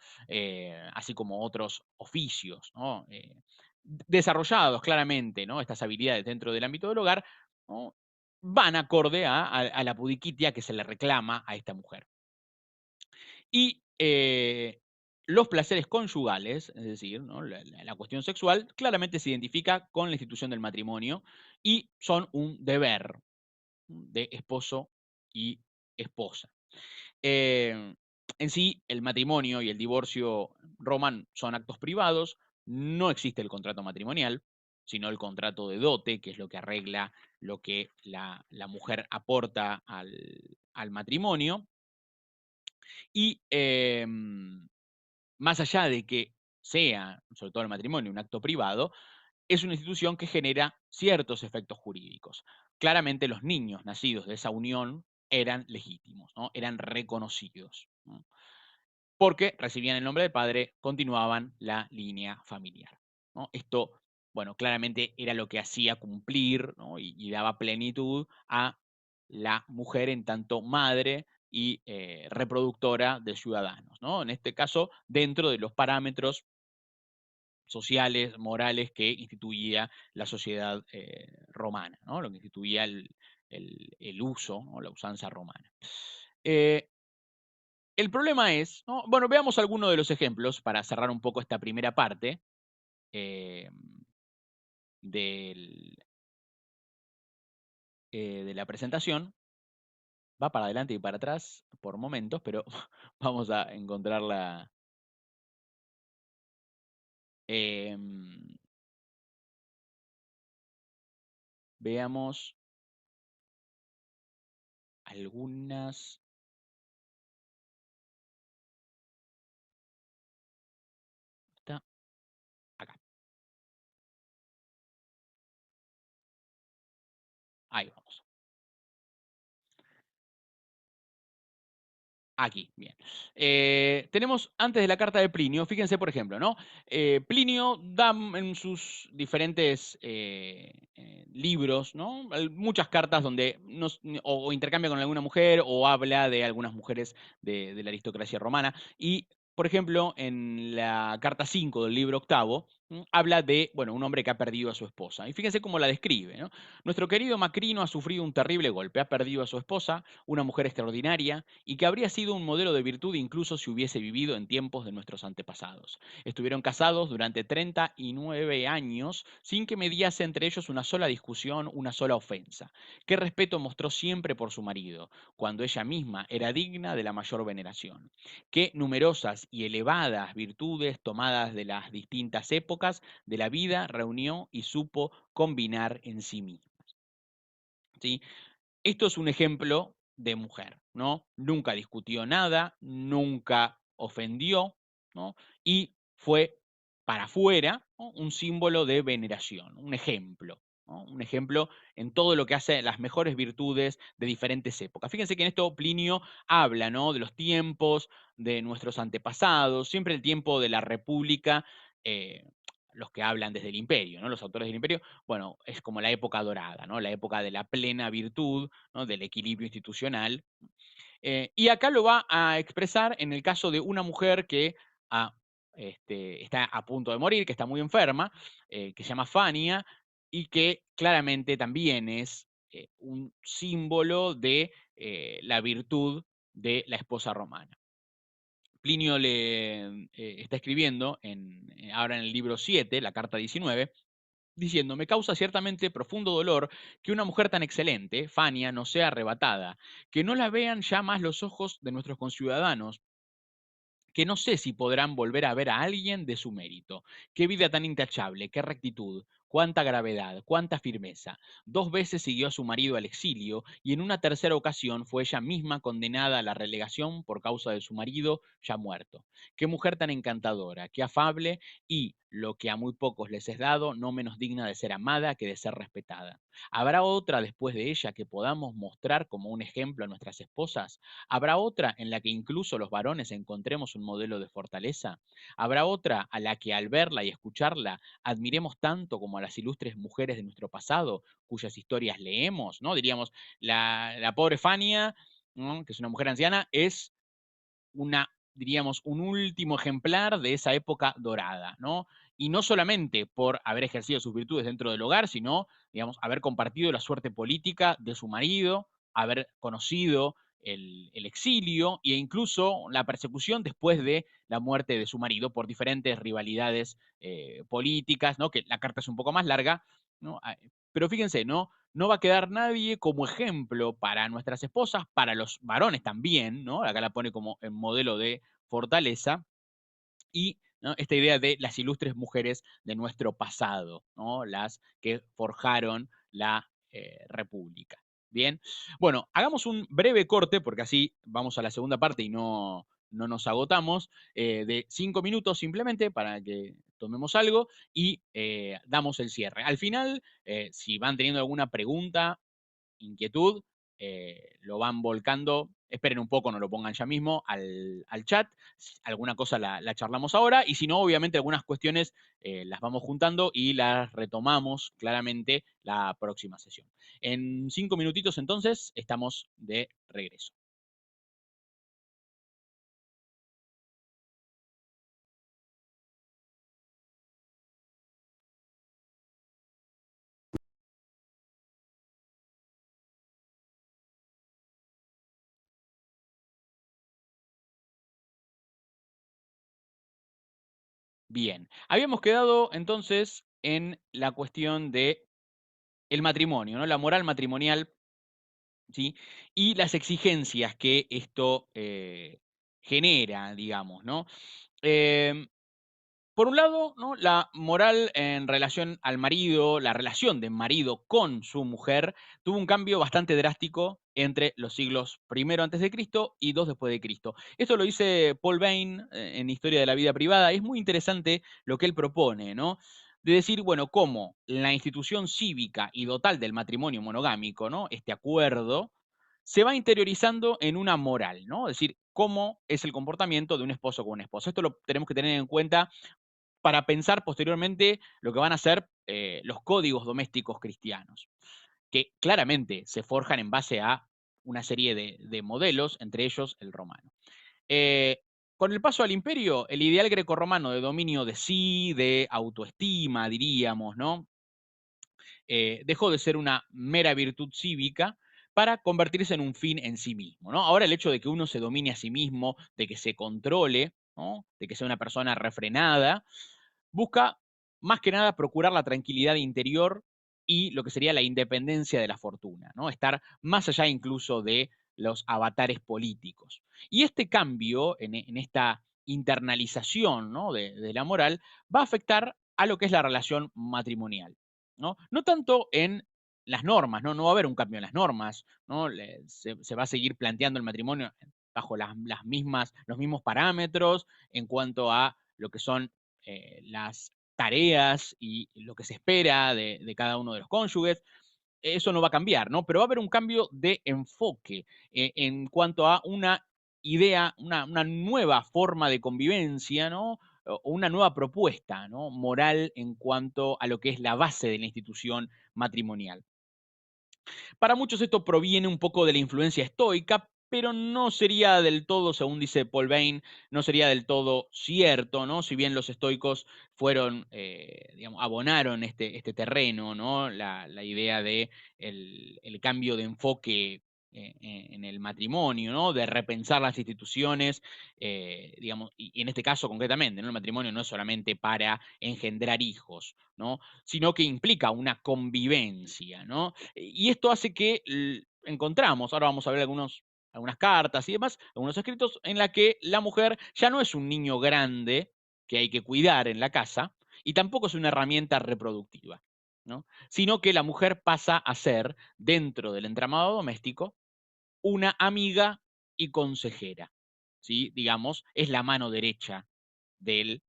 así como otros oficios, ¿no? Desarrollados claramente, ¿no? Estas habilidades dentro del ámbito del hogar, ¿no? Van acorde a la pudiquitia que se le reclama a esta mujer. Y los placeres conyugales, es decir, ¿no? La cuestión sexual, claramente se identifica con la institución del matrimonio y son un deber de esposo y esposa. En sí, el matrimonio y el divorcio Roman son actos privados, no existe el contrato matrimonial, sino el contrato de dote, que es lo que arregla lo que la mujer aporta al matrimonio. Y más allá de que sea, sobre todo el matrimonio, un acto privado, es una institución que genera ciertos efectos jurídicos. Claramente los niños nacidos de esa unión eran legítimos, ¿no? Eran reconocidos, ¿no? Porque recibían el nombre del padre, continuaban la línea familiar, ¿no? Esto, bueno, claramente era lo que hacía cumplir, ¿no? y daba plenitud a la mujer en tanto madre y reproductora de ciudadanos, ¿no? En este caso, dentro de los parámetros sociales, morales que instituía la sociedad romana, ¿no? Lo que instituía el uso, ¿no? La usanza romana. El problema es, ¿no? Bueno, veamos algunos de los ejemplos para cerrar un poco esta primera parte eh, del, de la presentación. Va para adelante y para atrás por momentos, pero vamos a encontrarla. em, Veamos algunas. Está acá. Ahí vamos. Aquí, bien. Tenemos antes de la carta de Plinio, fíjense por ejemplo, ¿no? Plinio da en sus diferentes libros, ¿no? Muchas cartas donde o intercambia con alguna mujer o habla de algunas mujeres de la aristocracia romana. Y, por ejemplo, en la carta 5 del libro octavo, habla de, bueno, un hombre que ha perdido a su esposa. Y fíjense cómo la describe, ¿no? Nuestro querido Macrino ha sufrido un terrible golpe, ha perdido a su esposa, una mujer extraordinaria, y que habría sido un modelo de virtud incluso si hubiese vivido en tiempos de nuestros antepasados. Estuvieron casados durante 39 años sin que mediase entre ellos una sola discusión, una sola ofensa. Qué respeto mostró siempre por su marido, cuando ella misma era digna de la mayor veneración. Qué numerosas y elevadas virtudes tomadas de las distintas épocas de la vida reunió y supo combinar en sí misma. ¿Sí? Esto es un ejemplo de mujer, ¿no? Nunca discutió nada, nunca ofendió, ¿no? Y fue para afuera, ¿no? Un símbolo de veneración, un ejemplo, ¿no? Un ejemplo en todo lo que hace las mejores virtudes de diferentes épocas. Fíjense que en esto Plinio habla, ¿no? De los tiempos de nuestros antepasados, siempre el tiempo de la República, eh, los que hablan desde el imperio, ¿no? Los autores del imperio, bueno, es como la época dorada, ¿no? La época de la plena virtud, ¿no? Del equilibrio institucional. Y acá lo va a expresar en el caso de una mujer que está a punto de morir, que está muy enferma, que se llama Fania, y que claramente también es un símbolo de la virtud de la esposa romana. Plinio le está escribiendo ahora en el libro 7, la carta 19, diciendo: me causa ciertamente profundo dolor que una mujer tan excelente, Fania, no sea arrebatada, que no la vean ya más los ojos de nuestros conciudadanos, que no sé si podrán volver a ver a alguien de su mérito. Qué vida tan intachable, qué rectitud, cuánta gravedad, cuánta firmeza. 2 veces siguió a su marido al exilio y en una tercera ocasión fue ella misma condenada a la relegación por causa de su marido ya muerto. Qué mujer tan encantadora, qué afable y, lo que a muy pocos les es dado, no menos digna de ser amada que de ser respetada. ¿Habrá otra después de ella que podamos mostrar como un ejemplo a nuestras esposas? ¿Habrá otra en la que incluso los varones encontremos un modelo de fortaleza? ¿Habrá otra a la que al verla y escucharla admiremos tanto como a las ilustres mujeres de nuestro pasado, cuyas historias leemos? ¿No? Diríamos, la pobre Fania, ¿no? Que es una mujer anciana, es diríamos, un último ejemplar de esa época dorada, ¿no? Y no solamente por haber ejercido sus virtudes dentro del hogar, sino, digamos, haber compartido la suerte política de su marido, haber conocido el exilio e incluso la persecución después de la muerte de su marido por diferentes rivalidades políticas, ¿no? Que la carta es un poco más larga, ¿no? Pero fíjense, no va a quedar nadie como ejemplo para nuestras esposas, para los varones también, ¿no? Acá la pone como en modelo de fortaleza, y ¿no? Esta idea de las ilustres mujeres de nuestro pasado, ¿no? Las que forjaron la República. Bien, bueno, hagamos un breve corte porque así vamos a la segunda parte y no nos agotamos, de 5 minutos simplemente para que tomemos algo y damos el cierre. Al final, si van teniendo alguna pregunta, inquietud, lo van volcando. Esperen un poco, no lo pongan ya mismo al chat. Alguna cosa la charlamos ahora y si no, obviamente algunas cuestiones las vamos juntando y las retomamos claramente la próxima sesión. En 5 minutitos entonces estamos de regreso. Bien, habíamos quedado entonces en la cuestión de el matrimonio, ¿no? La moral matrimonial, ¿sí? Y las exigencias que esto genera, digamos, ¿no? Em, por un lado, ¿no? La moral en relación al marido, la relación de marido con su mujer, tuvo un cambio bastante drástico entre los siglos I antes de Cristo y II después de Cristo. Esto lo dice Paul Bain en Historia de la Vida Privada. Es muy interesante lo que él propone, ¿no? De decir, bueno, cómo la institución cívica y total del matrimonio monogámico, ¿no? Este acuerdo, se va interiorizando en una moral, ¿no? Es decir, cómo es el comportamiento de un esposo con una esposa. Esto lo tenemos que tener en cuenta para pensar posteriormente lo que van a ser los códigos domésticos cristianos, que claramente se forjan en base a una serie de modelos, entre ellos el romano. Eh, con el paso al imperio, el ideal grecorromano de dominio de sí, de autoestima, diríamos, ¿no? Dejó de ser una mera virtud cívica para convertirse en un fin en sí mismo, ¿no? Ahora el hecho de que uno se domine a sí mismo, de que se controle, ¿no? De que sea una persona refrenada, busca más que nada procurar la tranquilidad interior y lo que sería la independencia de la fortuna, ¿no? Estar más allá incluso de los avatares políticos. Y este cambio en esta internalización, ¿no? de la moral va a afectar a lo que es la relación matrimonial, ¿no? No tanto en las normas, ¿no? No va a haber un cambio en las normas, ¿no? Se va a seguir planteando el matrimonio bajo las mismas, los mismos parámetros en cuanto a lo que son las tareas y lo que se espera de cada uno de los cónyuges. Eso no va a cambiar, ¿no? Pero va a haber un cambio de enfoque en cuanto a una idea, una nueva forma de convivencia, ¿no? O una nueva propuesta, ¿no? Moral en cuanto a lo que es la base de la institución matrimonial. Para muchos esto proviene un poco de la influencia estoica, pero no sería del todo, según dice Paul Bain, no sería del todo cierto, ¿no? Si bien los estoicos fueron, digamos, abonaron este terreno, ¿no? La idea de el cambio de enfoque en el matrimonio, ¿no? De repensar las instituciones, digamos, y en este caso concretamente, ¿no? El matrimonio no es solamente para engendrar hijos, ¿no? Sino que implica una convivencia, ¿no? Y esto hace que encontramos, ahora vamos a ver algunas cartas y demás, algunos escritos en la que la mujer ya no es un niño grande que hay que cuidar en la casa y tampoco es una herramienta reproductiva, ¿no? Sino que la mujer pasa a ser, dentro del entramado doméstico, una amiga y consejera, ¿sí? Digamos, es la mano derecha del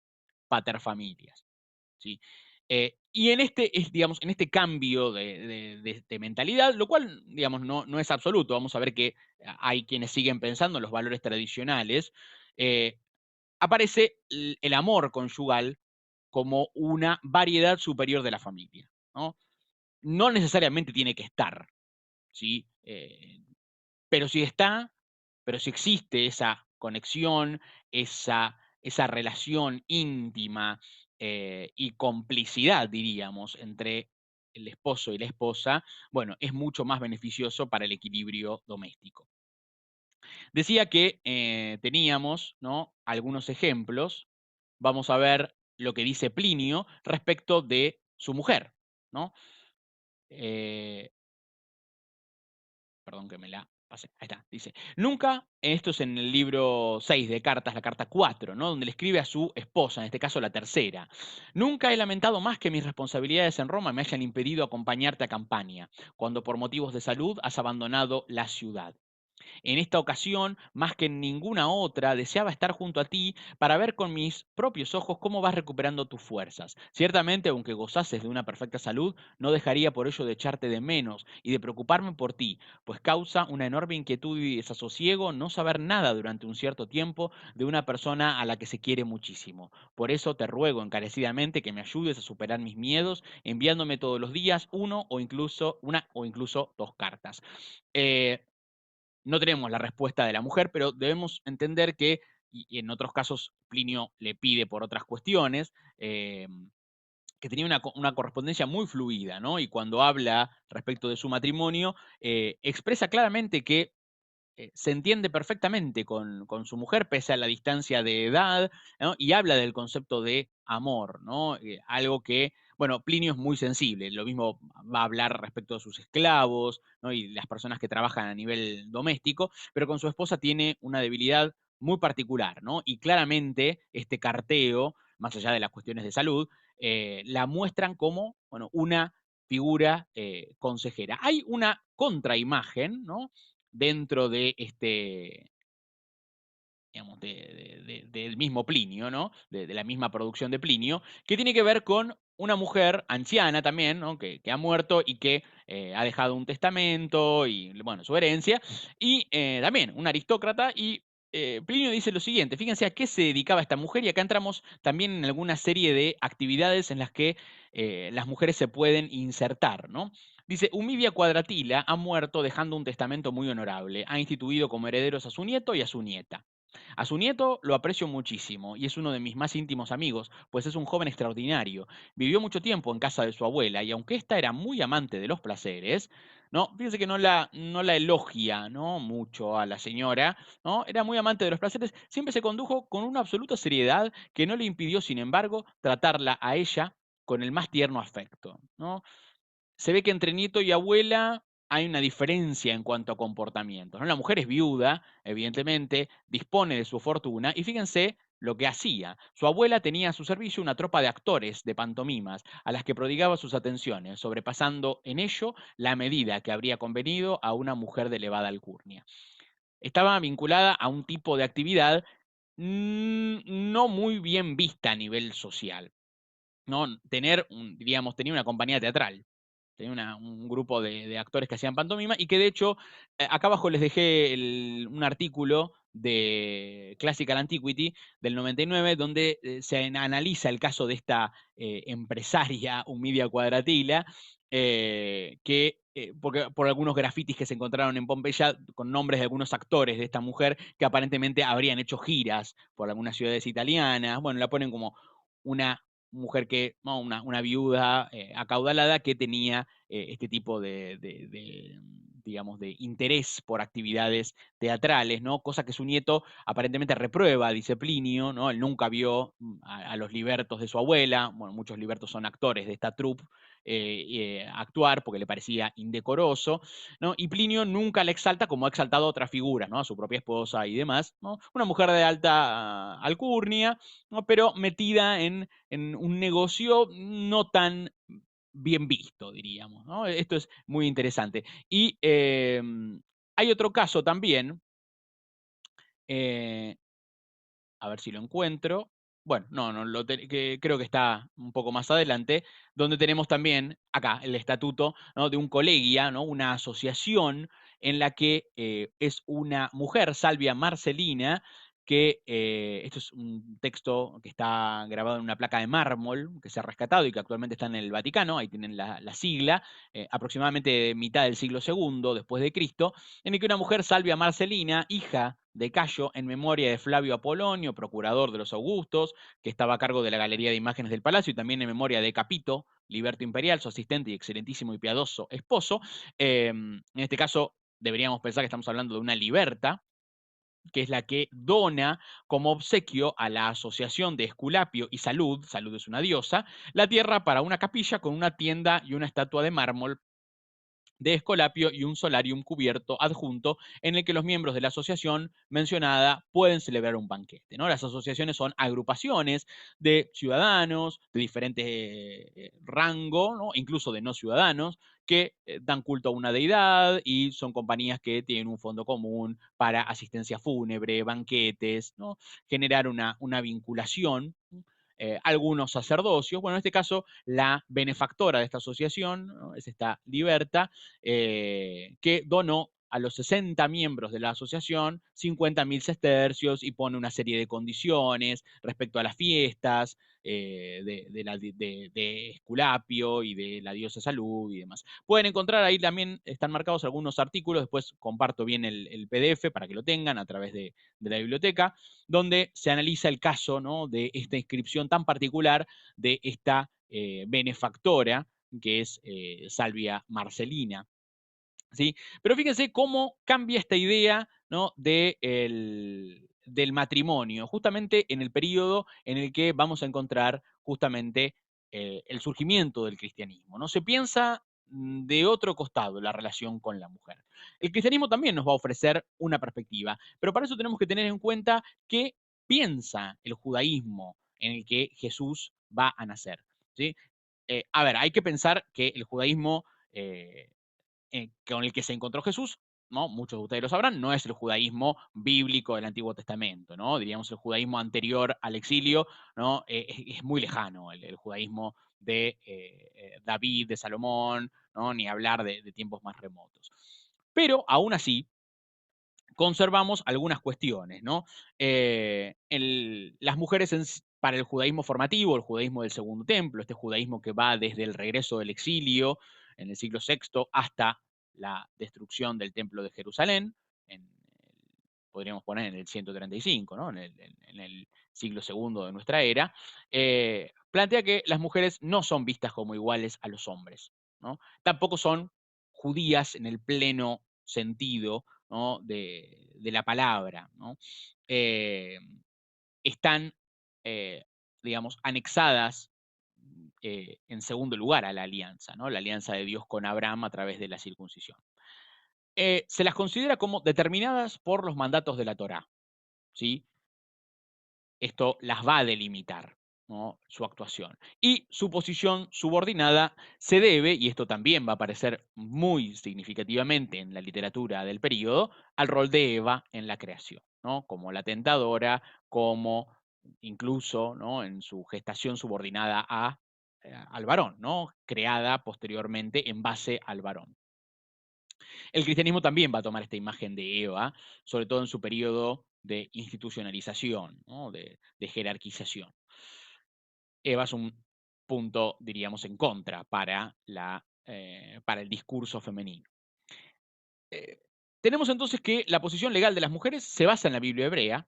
paterfamilias. ¿Sí? Y en digamos, en este cambio de mentalidad, lo cual, digamos, no es absoluto, vamos a ver que hay quienes siguen pensando en los valores tradicionales, eh, aparece el amor conyugal como una variedad superior de la familia, ¿no? No necesariamente tiene que estar, ¿sí? Pero si está, pero si existe esa conexión, esa relación íntima y complicidad, diríamos, entre el esposo y la esposa, bueno, es mucho más beneficioso para el equilibrio doméstico. Decía que teníamos, ¿no? Algunos ejemplos. Vamos a ver lo que dice Plinio respecto de su mujer, ¿no? Eh, Perdón que me la pasé. Ahí está. Dice, nunca, esto es en el libro 6 de cartas, la carta 4, ¿no? Donde le escribe a su esposa, en este caso la tercera. Nunca he lamentado más que mis responsabilidades en Roma me hayan impedido acompañarte a Campania, cuando por motivos de salud has abandonado la ciudad. En esta ocasión, más que en ninguna otra, deseaba estar junto a ti para ver con mis propios ojos cómo vas recuperando tus fuerzas. Ciertamente, aunque gozases de una perfecta salud, no dejaría por ello de echarte de menos y de preocuparme por ti, pues causa una enorme inquietud y desasosiego no saber nada durante un cierto tiempo de una persona a la que se quiere muchísimo. Por eso te ruego encarecidamente que me ayudes a superar mis miedos, enviándome todos los días una o incluso dos cartas. Eh, no tenemos la respuesta de la mujer, pero debemos entender que, y en otros casos Plinio le pide por otras cuestiones, que tenía una correspondencia muy fluida, ¿no? Y cuando habla respecto de su matrimonio, expresa claramente que se entiende perfectamente con su mujer, pese a la distancia de edad, ¿no? Y habla del concepto de amor, ¿no? Algo que, bueno, Plinio es muy sensible, lo mismo va a hablar respecto de sus esclavos, ¿no? Y las personas que trabajan a nivel doméstico, pero con su esposa tiene una debilidad muy particular, ¿no? Y claramente este carteo, más allá de las cuestiones de salud, la muestran como, bueno, una figura consejera. Hay una contraimagen, ¿no? Dentro de este, digamos, del mismo Plinio, ¿no? De la misma producción de Plinio, que tiene que ver con una mujer anciana también, ¿no? Que ha muerto y que ha dejado un testamento y, bueno, su herencia, y también un aristócrata, y Plinio dice lo siguiente, fíjense a qué se dedicaba esta mujer, y acá entramos también en alguna serie de actividades en las que las mujeres se pueden insertar, ¿no? Dice, Humibia Quadratila ha muerto dejando un testamento muy honorable. Ha instituido como herederos a su nieto y a su nieta. A su nieto lo aprecio muchísimo y es uno de mis más íntimos amigos, pues es un joven extraordinario. Vivió mucho tiempo en casa de su abuela y aunque ésta era muy amante de los placeres, ¿no? Fíjense que no la elogia, ¿no? Mucho a la señora, ¿no? Era muy amante de los placeres, siempre se condujo con una absoluta seriedad que no le impidió, sin embargo, tratarla a ella con el más tierno afecto, ¿no? Se ve que entre nieto y abuela hay una diferencia en cuanto a comportamientos, ¿no? La mujer es viuda, evidentemente, dispone de su fortuna y fíjense lo que hacía. Su abuela tenía a su servicio una tropa de actores de pantomimas a las que prodigaba sus atenciones, sobrepasando en ello la medida que habría convenido a una mujer de elevada alcurnia. Estaba vinculada a un tipo de actividad no muy bien vista a nivel social, ¿no? Diríamos, tenía una compañía teatral, tenía un grupo de actores que hacían pantomima y que de hecho, acá abajo les dejé un artículo de Classical Antiquity del 99, donde se analiza el caso de esta empresaria Humidia Quadratila, porque por algunos grafitis que se encontraron en Pompeya con nombres de algunos actores de esta mujer que aparentemente habrían hecho giras por algunas ciudades italianas. Bueno, la ponen como una mujer que, no, una viuda acaudalada que tenía este tipo digamos, de interés por actividades teatrales, ¿no? Cosa que su nieto aparentemente reprueba, dice Plinio, ¿no? Él nunca vio a los libertos de su abuela, bueno, muchos libertos son actores de esta troupe, actuar porque le parecía indecoroso, ¿no? Y Plinio nunca la exalta como ha exaltado a otras figuras, ¿no? A su propia esposa y demás, ¿no? Una mujer de alta alcurnia, ¿no? Pero metida en un negocio no tan bien visto, diríamos, ¿no? Esto es muy interesante. Y hay otro caso también, eh, a ver si lo encuentro. Bueno, no, que creo que está un poco más adelante, donde tenemos también acá el estatuto, ¿no? De un colegia, ¿no? Una asociación en la que es una mujer, Salvia Marcelina, que esto es un texto que está grabado en una placa de mármol, que se ha rescatado y que actualmente está en el Vaticano, ahí tienen la sigla, aproximadamente mitad del siglo II después de Cristo, en el que una mujer, Salvia Marcelina, hija de Cayo, en memoria de Flavio Apolonio, procurador de los Augustos, que estaba a cargo de la Galería de Imágenes del Palacio, y también en memoria de Capito, liberto imperial, su asistente y excelentísimo y piadoso esposo. En este caso, deberíamos pensar que estamos hablando de una liberta, que es la que dona como obsequio a la Asociación de Esculapio y Salud, Salud es una diosa, la tierra para una capilla con una tienda y una estatua de mármol de Escolapio y un solarium cubierto adjunto en el que los miembros de la asociación mencionada pueden celebrar un banquete, ¿no? Las asociaciones son agrupaciones de ciudadanos de diferente rango, ¿no? Incluso de no ciudadanos, que dan culto a una deidad y son compañías que tienen un fondo común para asistencia fúnebre, banquetes, ¿no? Generar una vinculación, algunos sacerdocios. Bueno, en este caso, la benefactora de esta asociación, ¿no? Es esta Liberta, que donó a los 60 miembros de la asociación 50.000 sestercios y pone una serie de condiciones respecto a las fiestas de Esculapio y de la diosa Salud y demás. Pueden encontrar ahí también, están marcados algunos artículos, después comparto bien el PDF para que lo tengan a través de la biblioteca, donde se analiza el caso, ¿no? De esta inscripción tan particular de esta benefactora, que es Salvia Marcelina. ¿Sí? Pero fíjense cómo cambia esta idea, ¿no? Del matrimonio, justamente en el periodo en el que vamos a encontrar justamente el surgimiento del cristianismo, ¿no? Se piensa de otro costado la relación con la mujer. El cristianismo también nos va a ofrecer una perspectiva, pero para eso tenemos que tener en cuenta qué piensa el judaísmo en el que Jesús va a nacer. ¿Sí? A ver, hay que pensar que el judaísmo con el que se encontró Jesús, ¿no? Muchos de ustedes lo sabrán, no es el judaísmo bíblico del Antiguo Testamento, ¿no? Diríamos el judaísmo anterior al exilio, ¿no? Es muy lejano el judaísmo de David, de Salomón, ¿no? Ni hablar de tiempos más remotos. Pero aún así, conservamos algunas cuestiones, ¿no? Las mujeres para el judaísmo formativo, el judaísmo del Segundo Templo, este judaísmo que va desde el regreso del exilio en el siglo VI hasta la destrucción del Templo de Jerusalén, podríamos poner en el 135, ¿no? En el siglo II de nuestra era, plantea que las mujeres no son vistas como iguales a los hombres, ¿no? Tampoco son judías en el pleno sentido, ¿no? de la palabra, ¿no? Eh, están, eh, digamos, anexadas en segundo lugar a la alianza, ¿no? La alianza de Dios con Abraham a través de la circuncisión. Se las considera como determinadas por los mandatos de la Torá, ¿sí? Esto las va a delimitar, ¿no? Su actuación. Y su posición subordinada se debe, y esto también va a aparecer muy significativamente en la literatura del periodo, al rol de Eva en la creación, ¿no? Como la tentadora, como incluso, ¿no? En su gestación subordinada al varón, ¿no? Creada posteriormente en base al varón. El cristianismo también va a tomar esta imagen de Eva, sobre todo en su periodo de institucionalización, ¿no? de jerarquización. Eva es un punto, diríamos, en contra para el discurso femenino. Tenemos entonces que la posición legal de las mujeres se basa en la Biblia hebrea,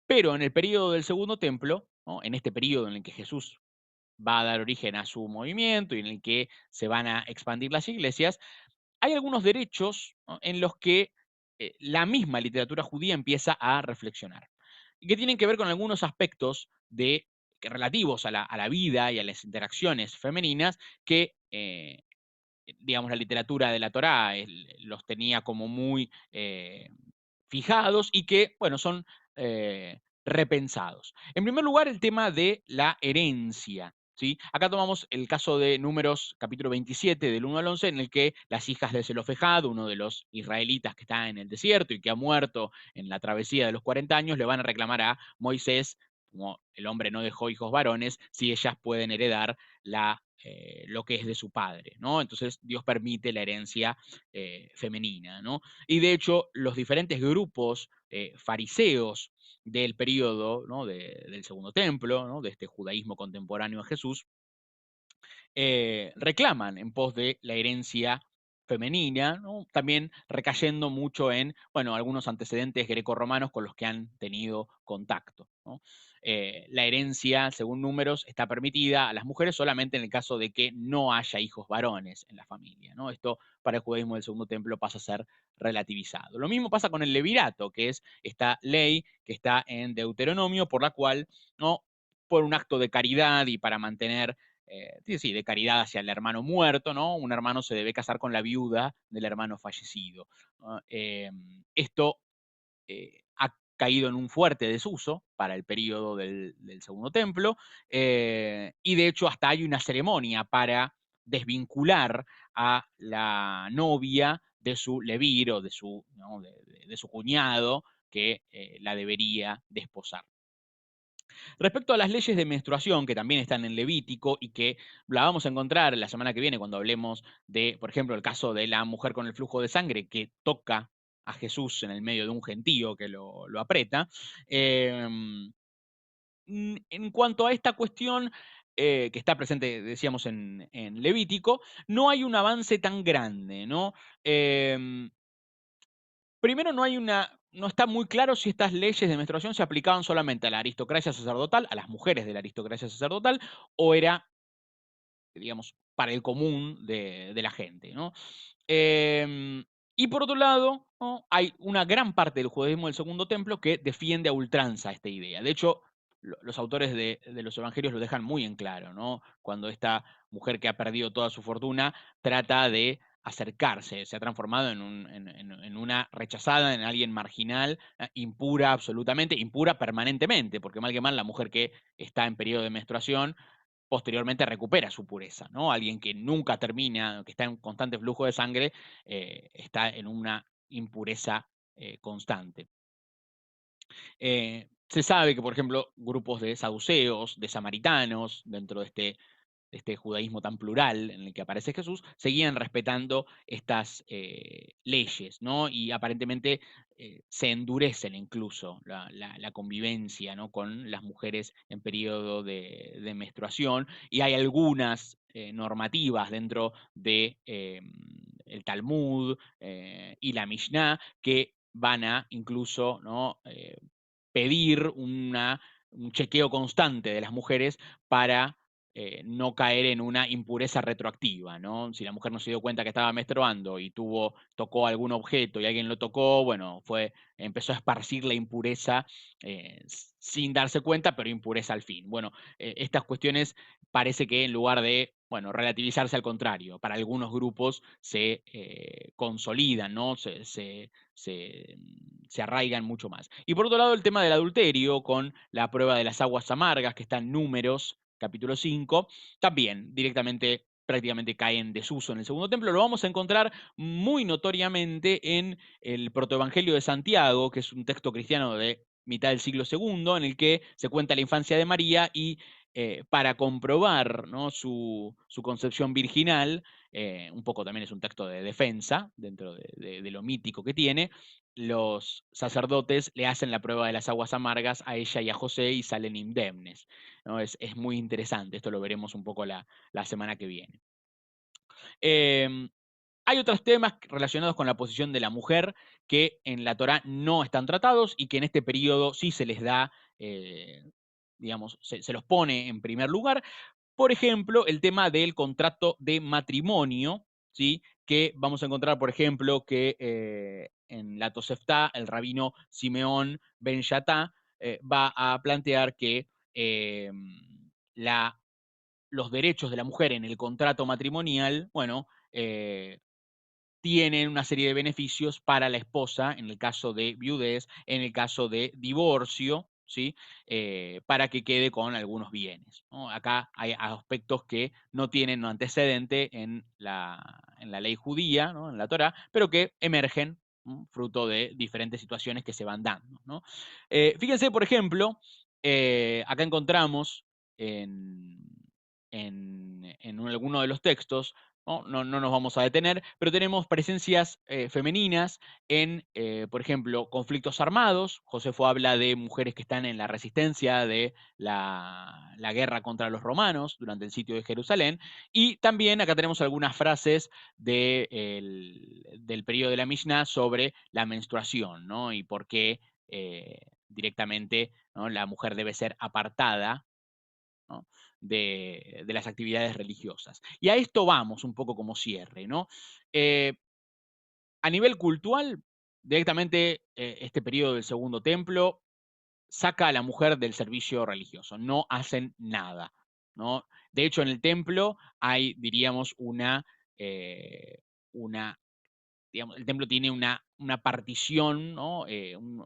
pero en el periodo del Segundo Templo, ¿no? En este periodo en el que Jesús va a dar origen a su movimiento y en el que se van a expandir las iglesias, hay algunos derechos, ¿no? En los que la misma literatura judía empieza a reflexionar, y que tienen que ver con algunos aspectos relativos a la vida y a las interacciones femeninas que, digamos, la literatura de la Torá los tenía como muy fijados y que, bueno, son repensados. En primer lugar, el tema de la herencia. ¿Sí? Acá tomamos el caso de Números capítulo 27 del 1 al 11, en el que las hijas de Zelofejad, uno de los israelitas que está en el desierto y que ha muerto en la travesía de los 40 años, le van a reclamar a Moisés, como el hombre no dejó hijos varones, si ellas pueden heredar lo que es de su padre, ¿no? Entonces Dios permite la herencia femenina, ¿no? Y de hecho, los diferentes grupos fariseos del periodo, ¿no? del Segundo Templo, ¿no? De este judaísmo contemporáneo a Jesús, reclaman en pos de la herencia femenina, ¿no? También recayendo mucho en, bueno, algunos antecedentes grecorromanos con los que han tenido contacto, ¿no? La herencia, según números, está permitida a las mujeres solamente en el caso de que no haya hijos varones en la familia, ¿no? Esto para el judaísmo del Segundo Templo pasa a ser relativizado. Lo mismo pasa con el levirato, que es esta ley que está en Deuteronomio, por la cual, ¿no? Por un acto de caridad y para mantener sí, de caridad hacia el hermano muerto, ¿no? Un hermano se debe casar con la viuda del hermano fallecido, ¿no? Esto ha caído en un fuerte desuso para el periodo del Segundo Templo, y de hecho hasta hay una ceremonia para desvincular a la novia de su levir o de su, ¿no? de su cuñado que la debería desposar. Respecto a las leyes de menstruación, que también están en Levítico y que la vamos a encontrar la semana que viene cuando hablemos de, por ejemplo, el caso de la mujer con el flujo de sangre que toca a Jesús en el medio de un gentío que lo aprieta. En cuanto a esta cuestión que está presente, decíamos, en Levítico, no hay un avance tan grande, ¿no? Primero, no está muy claro si estas leyes de menstruación se aplicaban solamente a la aristocracia sacerdotal, a las mujeres de la aristocracia sacerdotal, o era, digamos, para el común de la gente, ¿no? Em, y por otro lado, ¿no? Hay una gran parte del judaísmo del Segundo Templo que defiende a ultranza esta idea. De hecho, los autores de los evangelios lo dejan muy en claro, ¿no? Cuando esta mujer que ha perdido toda su fortuna trata de acercarse, se ha transformado en una rechazada, en alguien marginal, impura absolutamente, impura permanentemente, porque mal que mal la mujer que está en periodo de menstruación posteriormente recupera su pureza, ¿no? Alguien que nunca termina, que está en constante flujo de sangre, está en una impureza constante. Se sabe que, por ejemplo, grupos de saduceos, de samaritanos, dentro de este judaísmo tan plural en el que aparece Jesús, seguían respetando estas leyes, ¿no? Y aparentemente se endurecen incluso la convivencia, ¿no? Con las mujeres en periodo de menstruación, y hay algunas normativas dentro de el Talmud y la Mishnah que van a incluso, ¿no? Pedir un chequeo constante de las mujeres para no caer en una impureza retroactiva, ¿no? Si la mujer no se dio cuenta que estaba menstruando y tocó algún objeto y alguien lo tocó, bueno, empezó a esparcir la impureza sin darse cuenta, pero impureza al fin. Bueno, estas cuestiones parece que en lugar de, bueno, relativizarse al contrario, para algunos grupos se consolidan, ¿no? Se arraigan mucho más. Y por otro lado, el tema del adulterio con la prueba de las aguas amargas, que está en Números, capítulo 5, también directamente prácticamente cae en desuso en el Segundo Templo. Lo vamos a encontrar muy notoriamente en el Protoevangelio de Santiago, que es un texto cristiano de mitad del siglo II, en el que se cuenta la infancia de María y para comprobar, ¿no? su concepción virginal, un poco también es un texto de defensa dentro de lo mítico que tiene, los sacerdotes le hacen la prueba de las aguas amargas a ella y a José y salen indemnes, ¿no? Es muy interesante, esto lo veremos un poco la semana que viene. Hay otros temas relacionados con la posición de la mujer que en la Torá no están tratados y que en este periodo sí se les da, digamos, se los pone en primer lugar. Por ejemplo, el tema del contrato de matrimonio, ¿sí? Que vamos a encontrar, por ejemplo, que en la Tosefta, el rabino Simeón Ben Yattá va a plantear que los derechos de la mujer en el contrato matrimonial, bueno, tienen una serie de beneficios para la esposa en el caso de viudez, en el caso de divorcio, ¿sí? Para que quede con algunos bienes, ¿no? Acá hay aspectos que no tienen antecedente en la ley judía, ¿no? En la Torá, pero que emergen, ¿no? Fruto de diferentes situaciones que se van dando, ¿no? Fíjense, por ejemplo, acá encontramos en, en alguno de los textos, no nos vamos a detener, pero tenemos presencias femeninas en, por ejemplo, conflictos armados. Josefo habla de mujeres que están en la resistencia de la guerra contra los romanos durante el sitio de Jerusalén. Y también acá tenemos algunas frases del periodo de la Mishnah sobre la menstruación, ¿no? Y por qué directamente, ¿no? La mujer debe ser apartada, ¿no? de las actividades religiosas. Y a esto vamos un poco como cierre, ¿no? Eh, a nivel cultural, directamente este periodo del Segundo Templo saca a la mujer del servicio religioso, no hacen nada. ¿no? De hecho, en el templo hay, diríamos, una digamos, el templo tiene una partición, ¿no?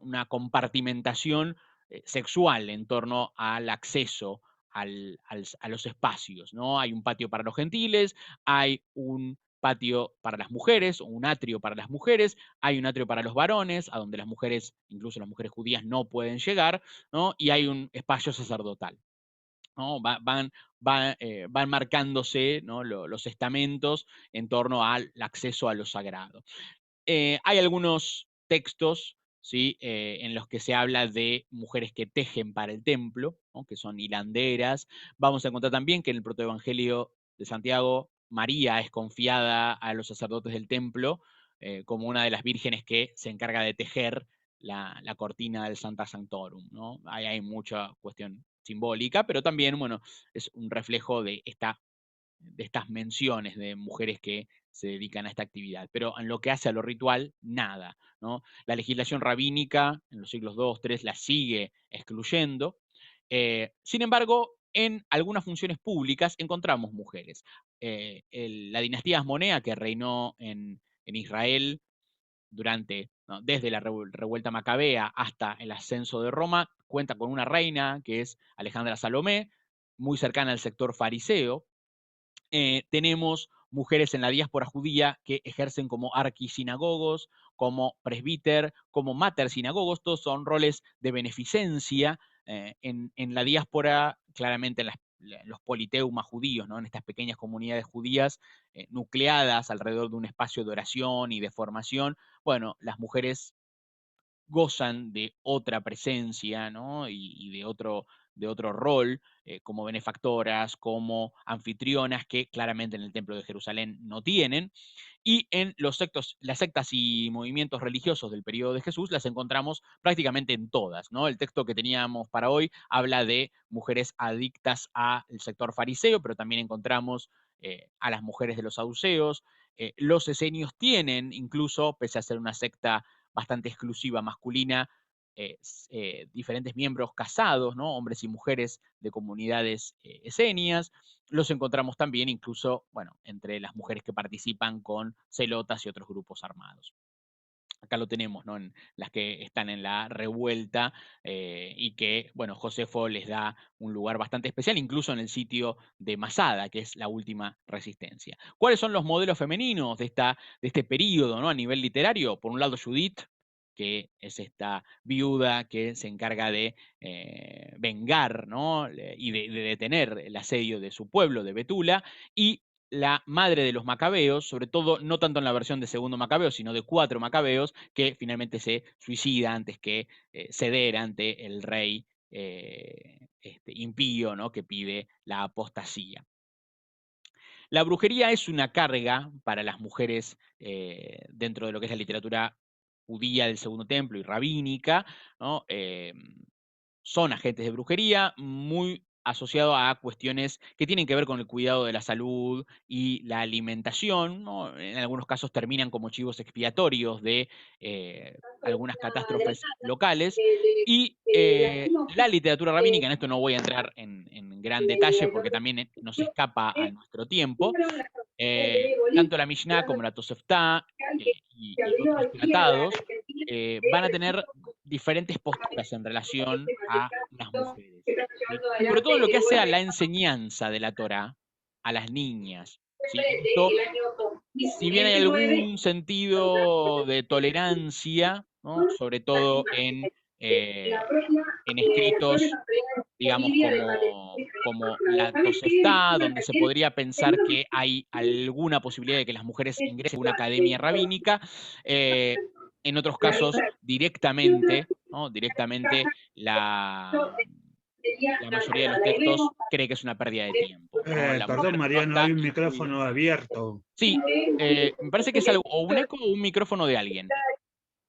Una compartimentación sexual en torno al acceso a los espacios, ¿no? Hay un patio para los gentiles, hay un patio para las mujeres, o un atrio para las mujeres, hay un atrio para los varones, a donde las mujeres, incluso las mujeres judías, no pueden llegar, ¿no? Y hay un espacio sacerdotal, ¿no? Van marcándose, ¿no? Los estamentos en torno al acceso a lo sagrado. Hay algunos textos, ¿sí? En los que se habla de mujeres que tejen para el templo, ¿no? Que son hilanderas. Vamos a encontrar también que en el protoevangelio de Santiago, María es confiada a los sacerdotes del templo como una de las vírgenes que se encarga de tejer la cortina del Santa Sanctorum, ¿no? Ahí hay mucha cuestión simbólica, pero también, bueno, es un reflejo de estas menciones de mujeres que se dedican a esta actividad. Pero en lo que hace a lo ritual, nada, ¿no? La legislación rabínica en los siglos II, III la sigue excluyendo. Sin embargo, en algunas funciones públicas encontramos mujeres. La dinastía Asmonea, que reinó en Israel durante, ¿no? Desde la revuelta macabea hasta el ascenso de Roma, cuenta con una reina que es Alejandra Salomé, muy cercana al sector fariseo. Tenemos mujeres en la diáspora judía que ejercen como arquisinagogos, como presbíter, como mater sinagogos, todos son roles de beneficencia en la diáspora, claramente en los politeumas judíos, ¿no? En estas pequeñas comunidades judías nucleadas alrededor de un espacio de oración y de formación. Bueno, las mujeres gozan de otra presencia, ¿no? Y de otro rol, como benefactoras, como anfitrionas, que claramente en el Templo de Jerusalén no tienen. Y en las sectas y movimientos religiosos del periodo de Jesús las encontramos prácticamente en todas, ¿no? El texto que teníamos para hoy habla de mujeres adictas al sector fariseo, pero también encontramos a las mujeres de los saduceos. Los esenios tienen, incluso, pese a ser una secta bastante exclusiva masculina, diferentes miembros casados, ¿no? Hombres y mujeres de comunidades esenias. Los encontramos también incluso, bueno, entre las mujeres que participan con celotas y otros grupos armados. Acá lo tenemos, ¿no? En las que están en la revuelta y que, bueno, Josefo les da un lugar bastante especial, incluso en el sitio de Masada, que es la última resistencia. ¿Cuáles son los modelos femeninos de este periodo, ¿no? A nivel literario? Por un lado, Judith, que es esta viuda que se encarga de vengar, ¿no? Y de detener el asedio de su pueblo, de Betula, y la madre de los macabeos, sobre todo no tanto en la versión de segundo Macabeo, sino de 4 macabeos, que finalmente se suicida antes que ceder ante el rey impío, ¿no? Que pide la apostasía. La brujería es una carga para las mujeres dentro de lo que es la literatura judía del Segundo Templo y rabínica, ¿no? Son agentes de brujería, muy asociado a cuestiones que tienen que ver con el cuidado de la salud y la alimentación, ¿no? En algunos casos terminan como chivos expiatorios de algunas catástrofes locales. Y la literatura rabínica, en esto no voy a entrar en gran detalle porque también nos escapa a nuestro tiempo, tanto la Mishnah como la Tosefta y otros tratados van a tener diferentes posturas en relación a las mujeres, ¿sí? Sobre todo en lo que hace a la enseñanza de la Torá a las niñas, ¿sí? Esto, si bien hay algún sentido de tolerancia, ¿no? Sobre todo en escritos, digamos, como la Tosefta, donde se podría pensar que hay alguna posibilidad de que las mujeres ingresen a una academia rabínica. En otros casos, directamente, ¿no? Directamente la mayoría de los textos cree que es una pérdida de tiempo, ¿no? La Perdón, mujer no Mariano, está hay un instruida. micrófono abierto. Sí, me parece que es algo, o un eco o un micrófono de alguien.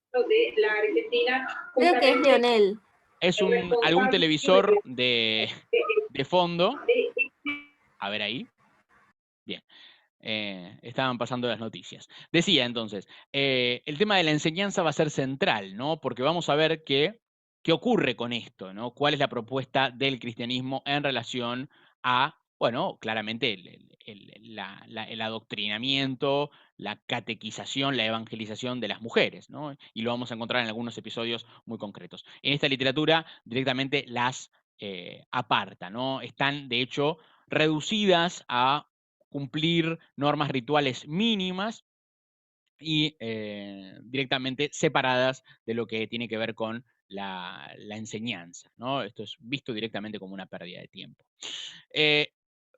Creo que es Leonel. Es algún televisor de fondo. A ver ahí. Bien. Estaban pasando las noticias. Decía entonces, el tema de la enseñanza va a ser central, ¿no? Porque vamos a ver qué ocurre con esto, ¿no? ¿Cuál es la propuesta del cristianismo en relación a bueno, claramente el adoctrinamiento, la catequización, la evangelización de las mujeres, ¿no? Y lo vamos a encontrar en algunos episodios muy concretos. En esta literatura directamente las aparta, ¿no? Están, de hecho, reducidas a cumplir normas rituales mínimas y directamente separadas de lo que tiene que ver con la enseñanza, ¿no? Esto es visto directamente como una pérdida de tiempo. Eh,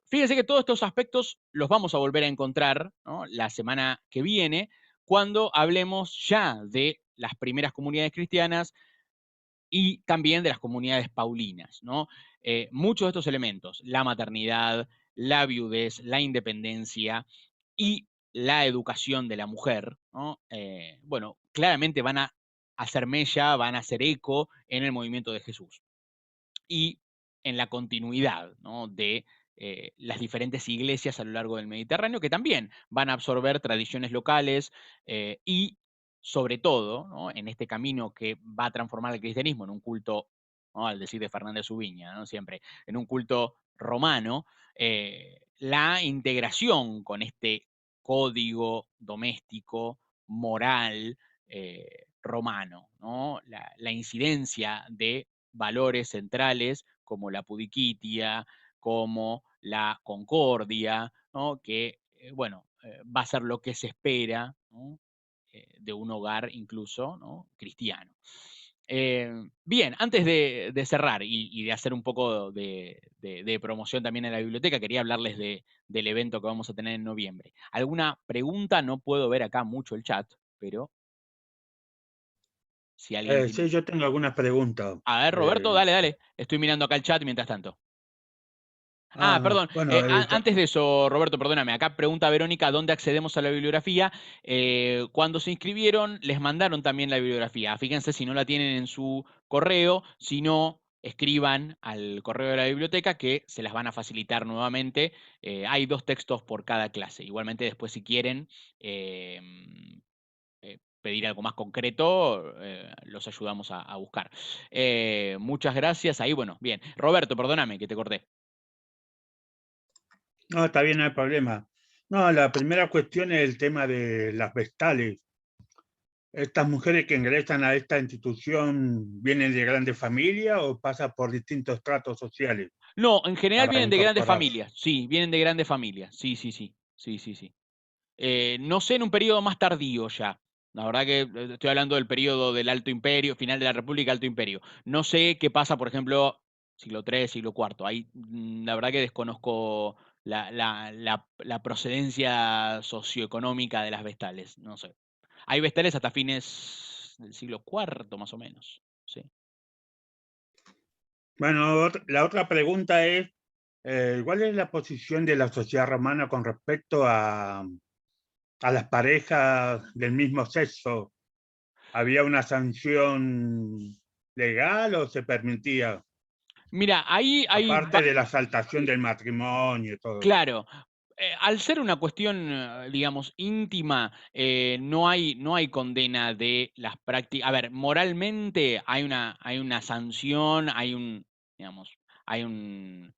Fíjense que todos estos aspectos los vamos a volver a encontrar, ¿no?, la semana que viene, cuando hablemos ya de las primeras comunidades cristianas y también de las comunidades paulinas, ¿no? Muchos de estos elementos, la maternidad, la viudez, la independencia y la educación de la mujer, ¿no? Bueno, claramente van a hacer mella, van a hacer eco en el movimiento de Jesús y en la continuidad, ¿no?, de las diferentes iglesias a lo largo del Mediterráneo, que también van a absorber tradiciones locales y, sobre todo, ¿no?, en este camino que va a transformar el cristianismo en un culto, ¿no?, al decir de Fernández Ubiña, ¿no?, siempre, en un culto romano, la integración con este código doméstico, moral, romano, ¿no? La incidencia de valores centrales como la pudiquitia, como la concordia, ¿no?, que, bueno, va a ser lo que se espera, ¿no?, de un hogar incluso, ¿no?, cristiano. Bien, antes de cerrar y de hacer un poco de promoción también en la biblioteca, quería hablarles del evento que vamos a tener en noviembre. ¿Alguna pregunta? No puedo ver acá mucho el chat, pero si alguien tiene... Sí, yo tengo algunas preguntas. A ver, Roberto, Eh, dale, dale. Estoy mirando acá el chat mientras tanto. Ah, perdón. bueno, Antes de eso, Roberto, perdóname. Acá pregunta Verónica, ¿dónde accedemos a la bibliografía? Cuando se inscribieron, les mandaron también la bibliografía. Fíjense si no la tienen en su correo, si no, escriban al correo de la biblioteca que se las van a facilitar nuevamente. Hay 2 textos por cada clase. Igualmente, después, si quieren pedir algo más concreto, los ayudamos a buscar. Muchas gracias. Ahí, bueno, bien. Roberto, perdóname que te corté. no, está bien, no hay problema. No, la primera cuestión es el tema de las vestales. ¿Estas mujeres que ingresan a esta institución vienen de grandes familias o pasan por distintos tratos sociales No, en general para vienen de grandes incorporarse? familias. Sí, vienen de grandes familias. Sí, sí, sí. Sí, sí, sí. No sé en un periodo más tardío ya. La verdad que estoy hablando del periodo del Alto Imperio, final de la República, Alto Imperio. No sé qué pasa, por ejemplo, siglo III, siglo IV. Ahí, la verdad que desconozco la procedencia socioeconómica de las vestales. No sé. Hay vestales hasta fines del siglo IV, más o menos. Sí. Bueno, la otra pregunta es, ¿cuál es la posición de la sociedad romana con respecto a las parejas del mismo sexo? ¿Había una sanción legal o se permitía? Mira, ahí hay Aparte de la exaltación del matrimonio y todo eso. claro, al ser una cuestión, digamos, íntima, no hay condena de las prácticas. A ver, moralmente hay una sanción, digamos, hay un,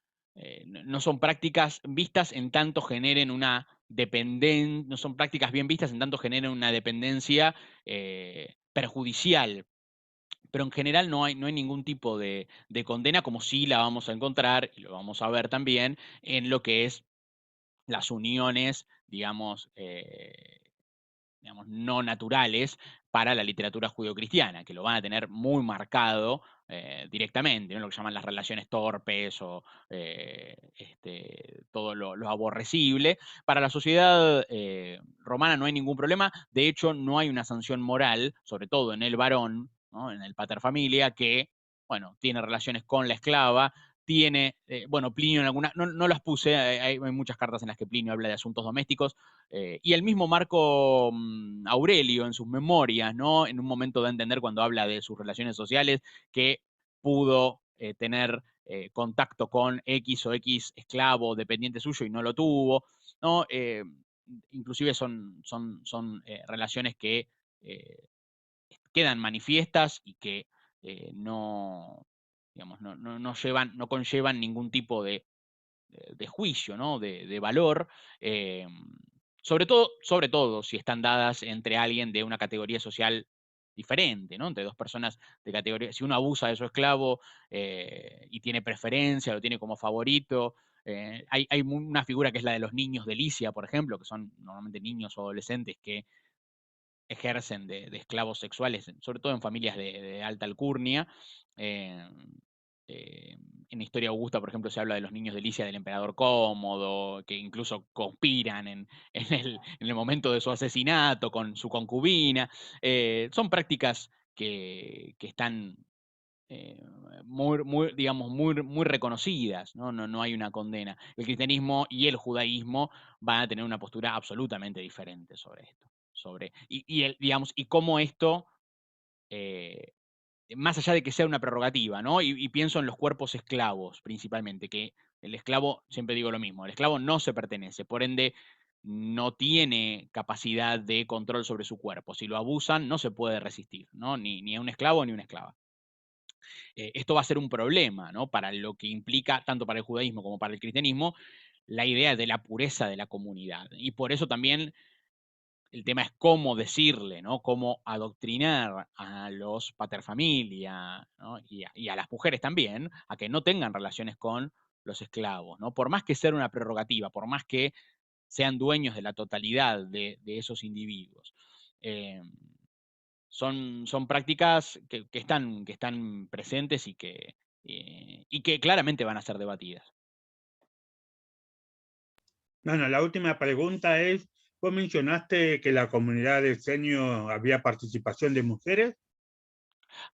no son prácticas vistas en tanto generen una dependencia, no son prácticas bien vistas en tanto generen una dependencia perjudicial, pero en general no hay ningún tipo de condena, como sí la vamos a encontrar, y lo vamos a ver también, en lo que es las uniones, digamos, no naturales para la literatura judeocristiana, que lo van a tener muy marcado directamente, ¿no?, lo que llaman las relaciones torpes o todo lo aborrecible. Para la sociedad romana no hay ningún problema, de hecho no hay una sanción moral, sobre todo en el varón, ¿no?, en el pater familia, que, bueno, tiene relaciones con la esclava, tiene, bueno, Plinio en algunas, no las puse, hay muchas cartas en las que Plinio habla de asuntos domésticos, y el mismo Marco Aurelio en sus memorias, ¿no?, en un momento da a entender cuando habla de sus relaciones sociales que pudo tener contacto con X o X esclavo dependiente suyo y no lo tuvo, ¿no? Inclusive son relaciones que eh, quedan manifiestas y que no, digamos, no conllevan ningún tipo de juicio, ¿no? De valor, sobre todo si están dadas entre alguien de una categoría social diferente, ¿no? Entre dos personas de categoría. Si uno abusa de su esclavo y tiene preferencia, lo tiene como favorito. Hay una figura que es la de los niños de Licia, por ejemplo, que son normalmente niños o adolescentes que ejercen de esclavos sexuales, sobre todo en familias de alta alcurnia. Eh, en Historia Augusta, por ejemplo, se habla de los niños de Licia del emperador Cómodo, que incluso conspiran en el momento de su asesinato con su concubina. Son prácticas que están digamos, muy reconocidas, ¿no? No hay una condena. El cristianismo y el judaísmo van a tener una postura absolutamente diferente sobre esto. Digamos, y cómo esto, más allá de que sea una prerrogativa, ¿no? Y pienso en los cuerpos esclavos, principalmente, que el esclavo, siempre digo lo mismo, el esclavo no se pertenece, por ende, no tiene capacidad de control sobre su cuerpo. Si lo abusan, no se puede resistir, ¿no? Ni a un esclavo ni a una esclava. Esto va a ser un problema, ¿no? Para lo que implica, tanto para el judaísmo como para el cristianismo, la idea de la pureza de la comunidad. Y por eso también el tema es cómo decirle, ¿no? Cómo adoctrinar a los paterfamilia, ¿no? Y a las mujeres también, a que no tengan relaciones con los esclavos, ¿no? Por más que sea una prerrogativa, por más que sean dueños de la totalidad de esos individuos. Son prácticas que están presentes y que claramente van a ser debatidas. Bueno, la última pregunta es, vos mencionaste que en la comunidad de Senio había participación de mujeres.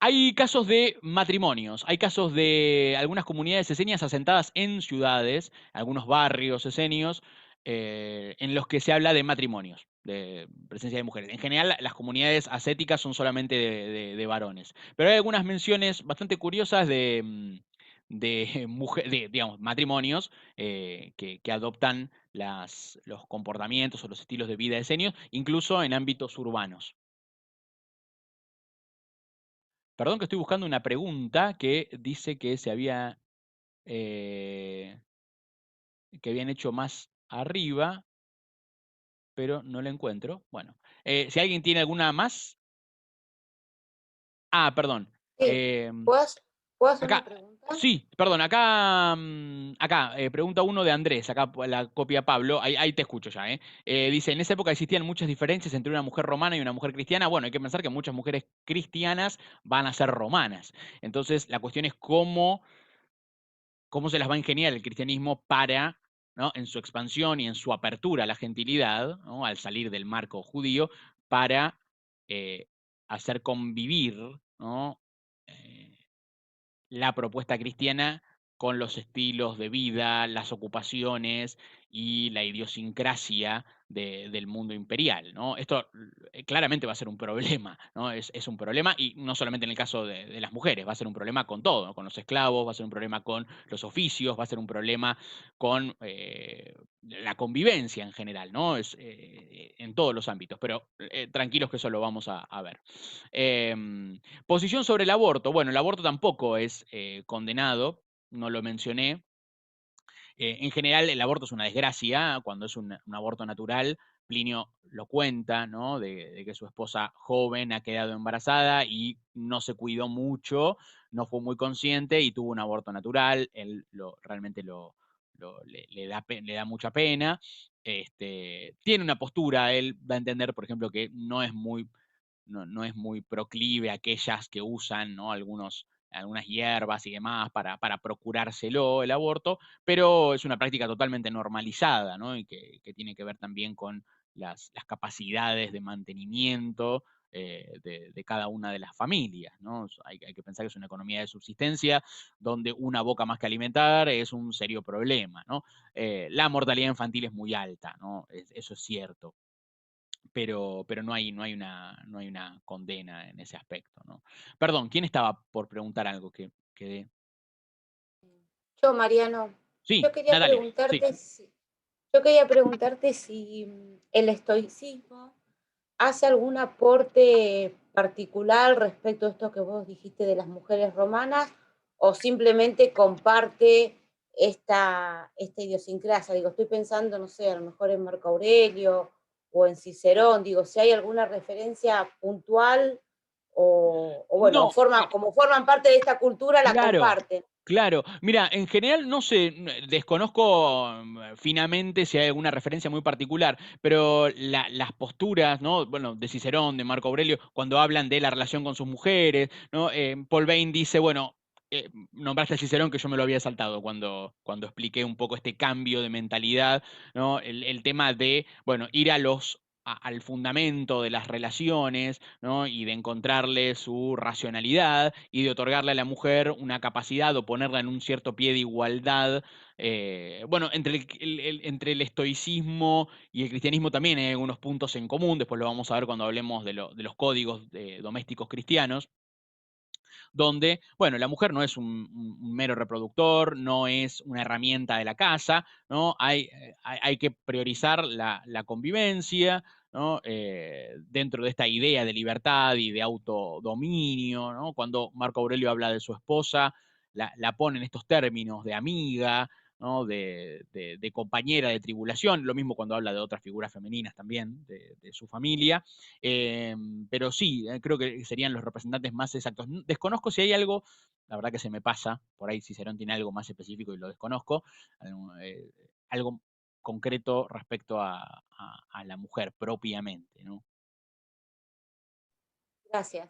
Hay casos de matrimonios, hay casos de algunas comunidades esenias asentadas en ciudades, algunos barrios esenios, en los que se habla de matrimonios, de presencia de mujeres. En general, las comunidades ascéticas son solamente de varones, pero hay algunas menciones bastante curiosas digamos, matrimonios que adoptan los comportamientos o los estilos de vida esenios, incluso en ámbitos urbanos. Perdón que estoy buscando una pregunta que dice que que habían hecho más arriba, pero no la encuentro. Bueno, si alguien tiene alguna más. Ah, perdón. Sí, ¿puedo hacer una Acá, pregunta? sí, perdón, acá pregunta uno de Andrés, acá la copia Pablo, ahí te escucho ya, ¿eh? Dice, en esa época existían muchas diferencias entre una mujer romana y una mujer cristiana. Bueno, hay que pensar que muchas mujeres cristianas van a ser romanas. Entonces, la cuestión es cómo se las va a ingeniar el cristianismo para, ¿no? En su expansión y en su apertura a la gentilidad, ¿no? Al salir del marco judío, para hacer convivir, ¿no? La propuesta cristiana con los estilos de vida, las ocupaciones y la idiosincrasia del mundo imperial, ¿no? Esto claramente va a ser un problema, ¿no? Es un problema, y no solamente en el caso de las mujeres, va a ser un problema con todo, ¿no? Con los esclavos, va a ser un problema con los oficios, va a ser un problema con la convivencia en general, ¿no? En todos los ámbitos, pero tranquilos que eso lo vamos a ver. Posición sobre el aborto. Bueno, el aborto tampoco es condenado, no lo mencioné. En general, el aborto es una desgracia. Cuando es un aborto natural, Plinio lo cuenta, ¿no? De que su esposa joven ha quedado embarazada y no se cuidó mucho, no fue muy consciente y tuvo un aborto natural. Él realmente le da mucha pena. Tiene una postura, él da a entender, por ejemplo, que no es muy proclive a aquellas que usan, ¿no? Algunas hierbas y demás para procurárselo el aborto, pero es una práctica totalmente normalizada, ¿no? Y que tiene que ver también con las capacidades de mantenimiento de cada una de las familias, ¿no? Hay que pensar que es una economía de subsistencia donde una boca más que alimentar es un serio problema, ¿no? La mortalidad infantil es muy alta, ¿no? Eso es cierto, pero no hay una condena en ese aspecto, ¿no? Perdón, ¿quién estaba por preguntar algo que quedé? Yo, Mariano, Sí, yo quería Natalia, sí. preguntarte si, yo quería preguntarte si el estoicismo hace algún aporte particular respecto a esto que vos dijiste de las mujeres romanas, o simplemente comparte esta idiosincrasia. Digo, estoy pensando, no sé, a lo mejor en Marco Aurelio o en Cicerón, digo, si hay alguna referencia puntual o bueno, No, como forman parte de esta cultura, la claro, comparten. claro. Mira, en general no sé, desconozco finamente si hay alguna referencia muy particular, pero las posturas, ¿no? Bueno, de Cicerón, de Marco Aurelio, cuando hablan de la relación con sus mujeres, ¿no? Paul Bain dice, bueno, nombraste a Cicerón que yo me lo había saltado cuando expliqué un poco este cambio de mentalidad, ¿no? El tema de, bueno, ir al fundamento de las relaciones, ¿no? Y de encontrarle su racionalidad y de otorgarle a la mujer una capacidad o ponerla en un cierto pie de igualdad. Bueno, entre el estoicismo y el cristianismo también hay algunos puntos en común, después lo vamos a ver cuando hablemos de los códigos domésticos cristianos, donde, bueno, la mujer no es un mero reproductor, no es una herramienta de la casa, ¿no? Hay que priorizar la convivencia, ¿no? Dentro de esta idea de libertad y de autodominio, ¿no? Cuando Marco Aurelio habla de su esposa, la pone en estos términos de amiga, ¿no? de compañera de tribulación, lo mismo cuando habla de otras figuras femeninas también, de su familia. Pero sí, creo que serían los representantes más exactos. Desconozco si hay algo, la verdad que se me pasa, por ahí Cicerón tiene algo más específico y lo desconozco, algo concreto respecto a la mujer propiamente, ¿no? Gracias.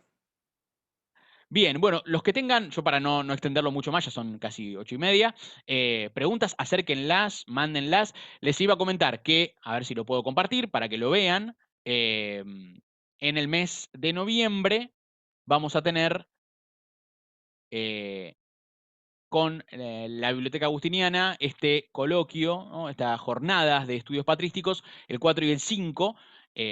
Bien, bueno, los que tengan, yo para no extenderlo mucho más, ya son casi 8:30, preguntas, acérquenlas, mándenlas. Les iba a comentar que, a ver si lo puedo compartir para que lo vean, en el mes de noviembre vamos a tener con la Biblioteca Agustiniana este coloquio, ¿no? Estas jornadas de estudios patrísticos, el 4 y el 5,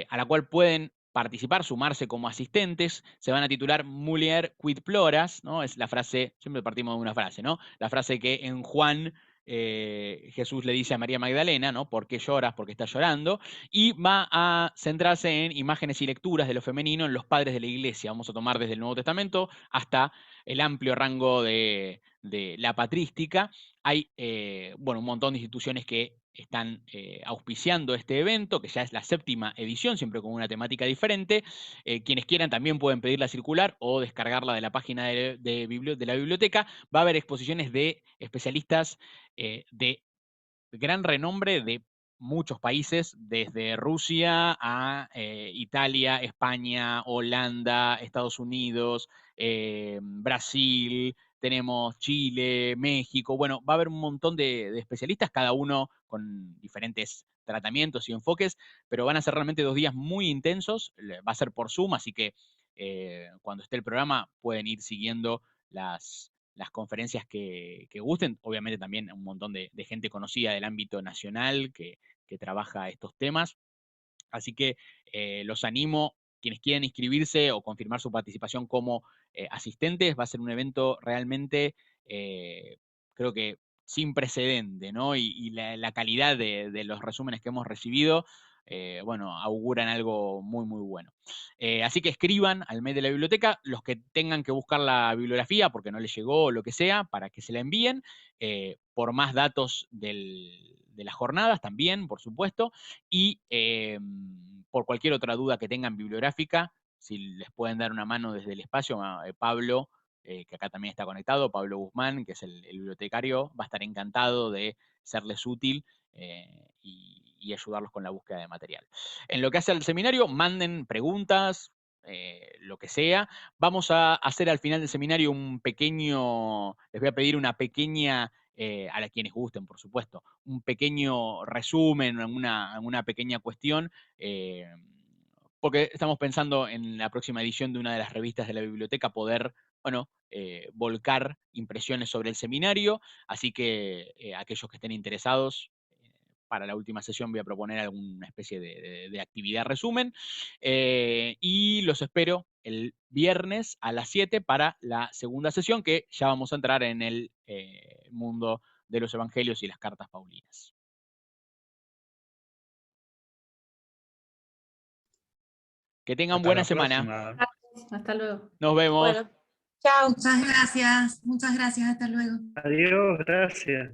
a la cual pueden participar, sumarse como asistentes. Se van a titular Mulier quid ploras, ¿no? Es la frase, siempre partimos de una frase, ¿no? La frase que en Juan Jesús le dice a María Magdalena, ¿no? ¿Por qué lloras? Porque estás llorando. Y va a centrarse en imágenes y lecturas de lo femenino en los padres de la iglesia. Vamos a tomar desde el Nuevo Testamento hasta el amplio rango de la patrística. Hay bueno, un montón de instituciones que están auspiciando este evento, que ya es la 7ª edición, siempre con una temática diferente. Quienes quieran también pueden pedirla circular o descargarla de la página de la biblioteca. Va a haber exposiciones de especialistas de gran renombre de muchos países, desde Rusia a Italia, España, Holanda, Estados Unidos, Brasil, tenemos Chile, México. Bueno, va a haber un montón de especialistas, cada uno con diferentes tratamientos y enfoques, pero van a ser realmente 2 días muy intensos. Va a ser por Zoom, así que cuando esté el programa pueden ir siguiendo las conferencias que gusten. Obviamente también un montón de gente conocida del ámbito nacional que trabaja estos temas. Así que los animo, quienes quieran inscribirse o confirmar su participación como asistentes. Va a ser un evento realmente, creo que sin precedente, ¿no? Y la calidad de los resúmenes que hemos recibido, bueno, auguran algo muy, muy bueno. Así que escriban al mail de la biblioteca, los que tengan que buscar la bibliografía porque no les llegó o lo que sea, para que se la envíen, por más datos de las jornadas también, por supuesto, y por cualquier otra duda que tengan bibliográfica, si les pueden dar una mano desde el espacio, Pablo, que acá también está conectado, Pablo Guzmán, que es el bibliotecario, va a estar encantado de serles útil y ayudarlos con la búsqueda de material. En lo que hace al seminario, manden preguntas, lo que sea. Vamos a hacer al final del seminario un pequeño, les voy a pedir una pequeña, a quienes gusten, por supuesto, un pequeño resumen, una pequeña cuestión, porque estamos pensando en la próxima edición de una de las revistas de la biblioteca poder, bueno, volcar impresiones sobre el seminario, así que aquellos que estén interesados, para la última sesión voy a proponer alguna especie de actividad resumen, y los espero el viernes a las 7 para la segunda sesión, que ya vamos a entrar en el mundo de los evangelios y las cartas paulinas. Que tengan Hasta buena la semana. próxima. Hasta luego. Nos vemos. Bueno, chao. Muchas gracias, hasta luego. Adiós, gracias.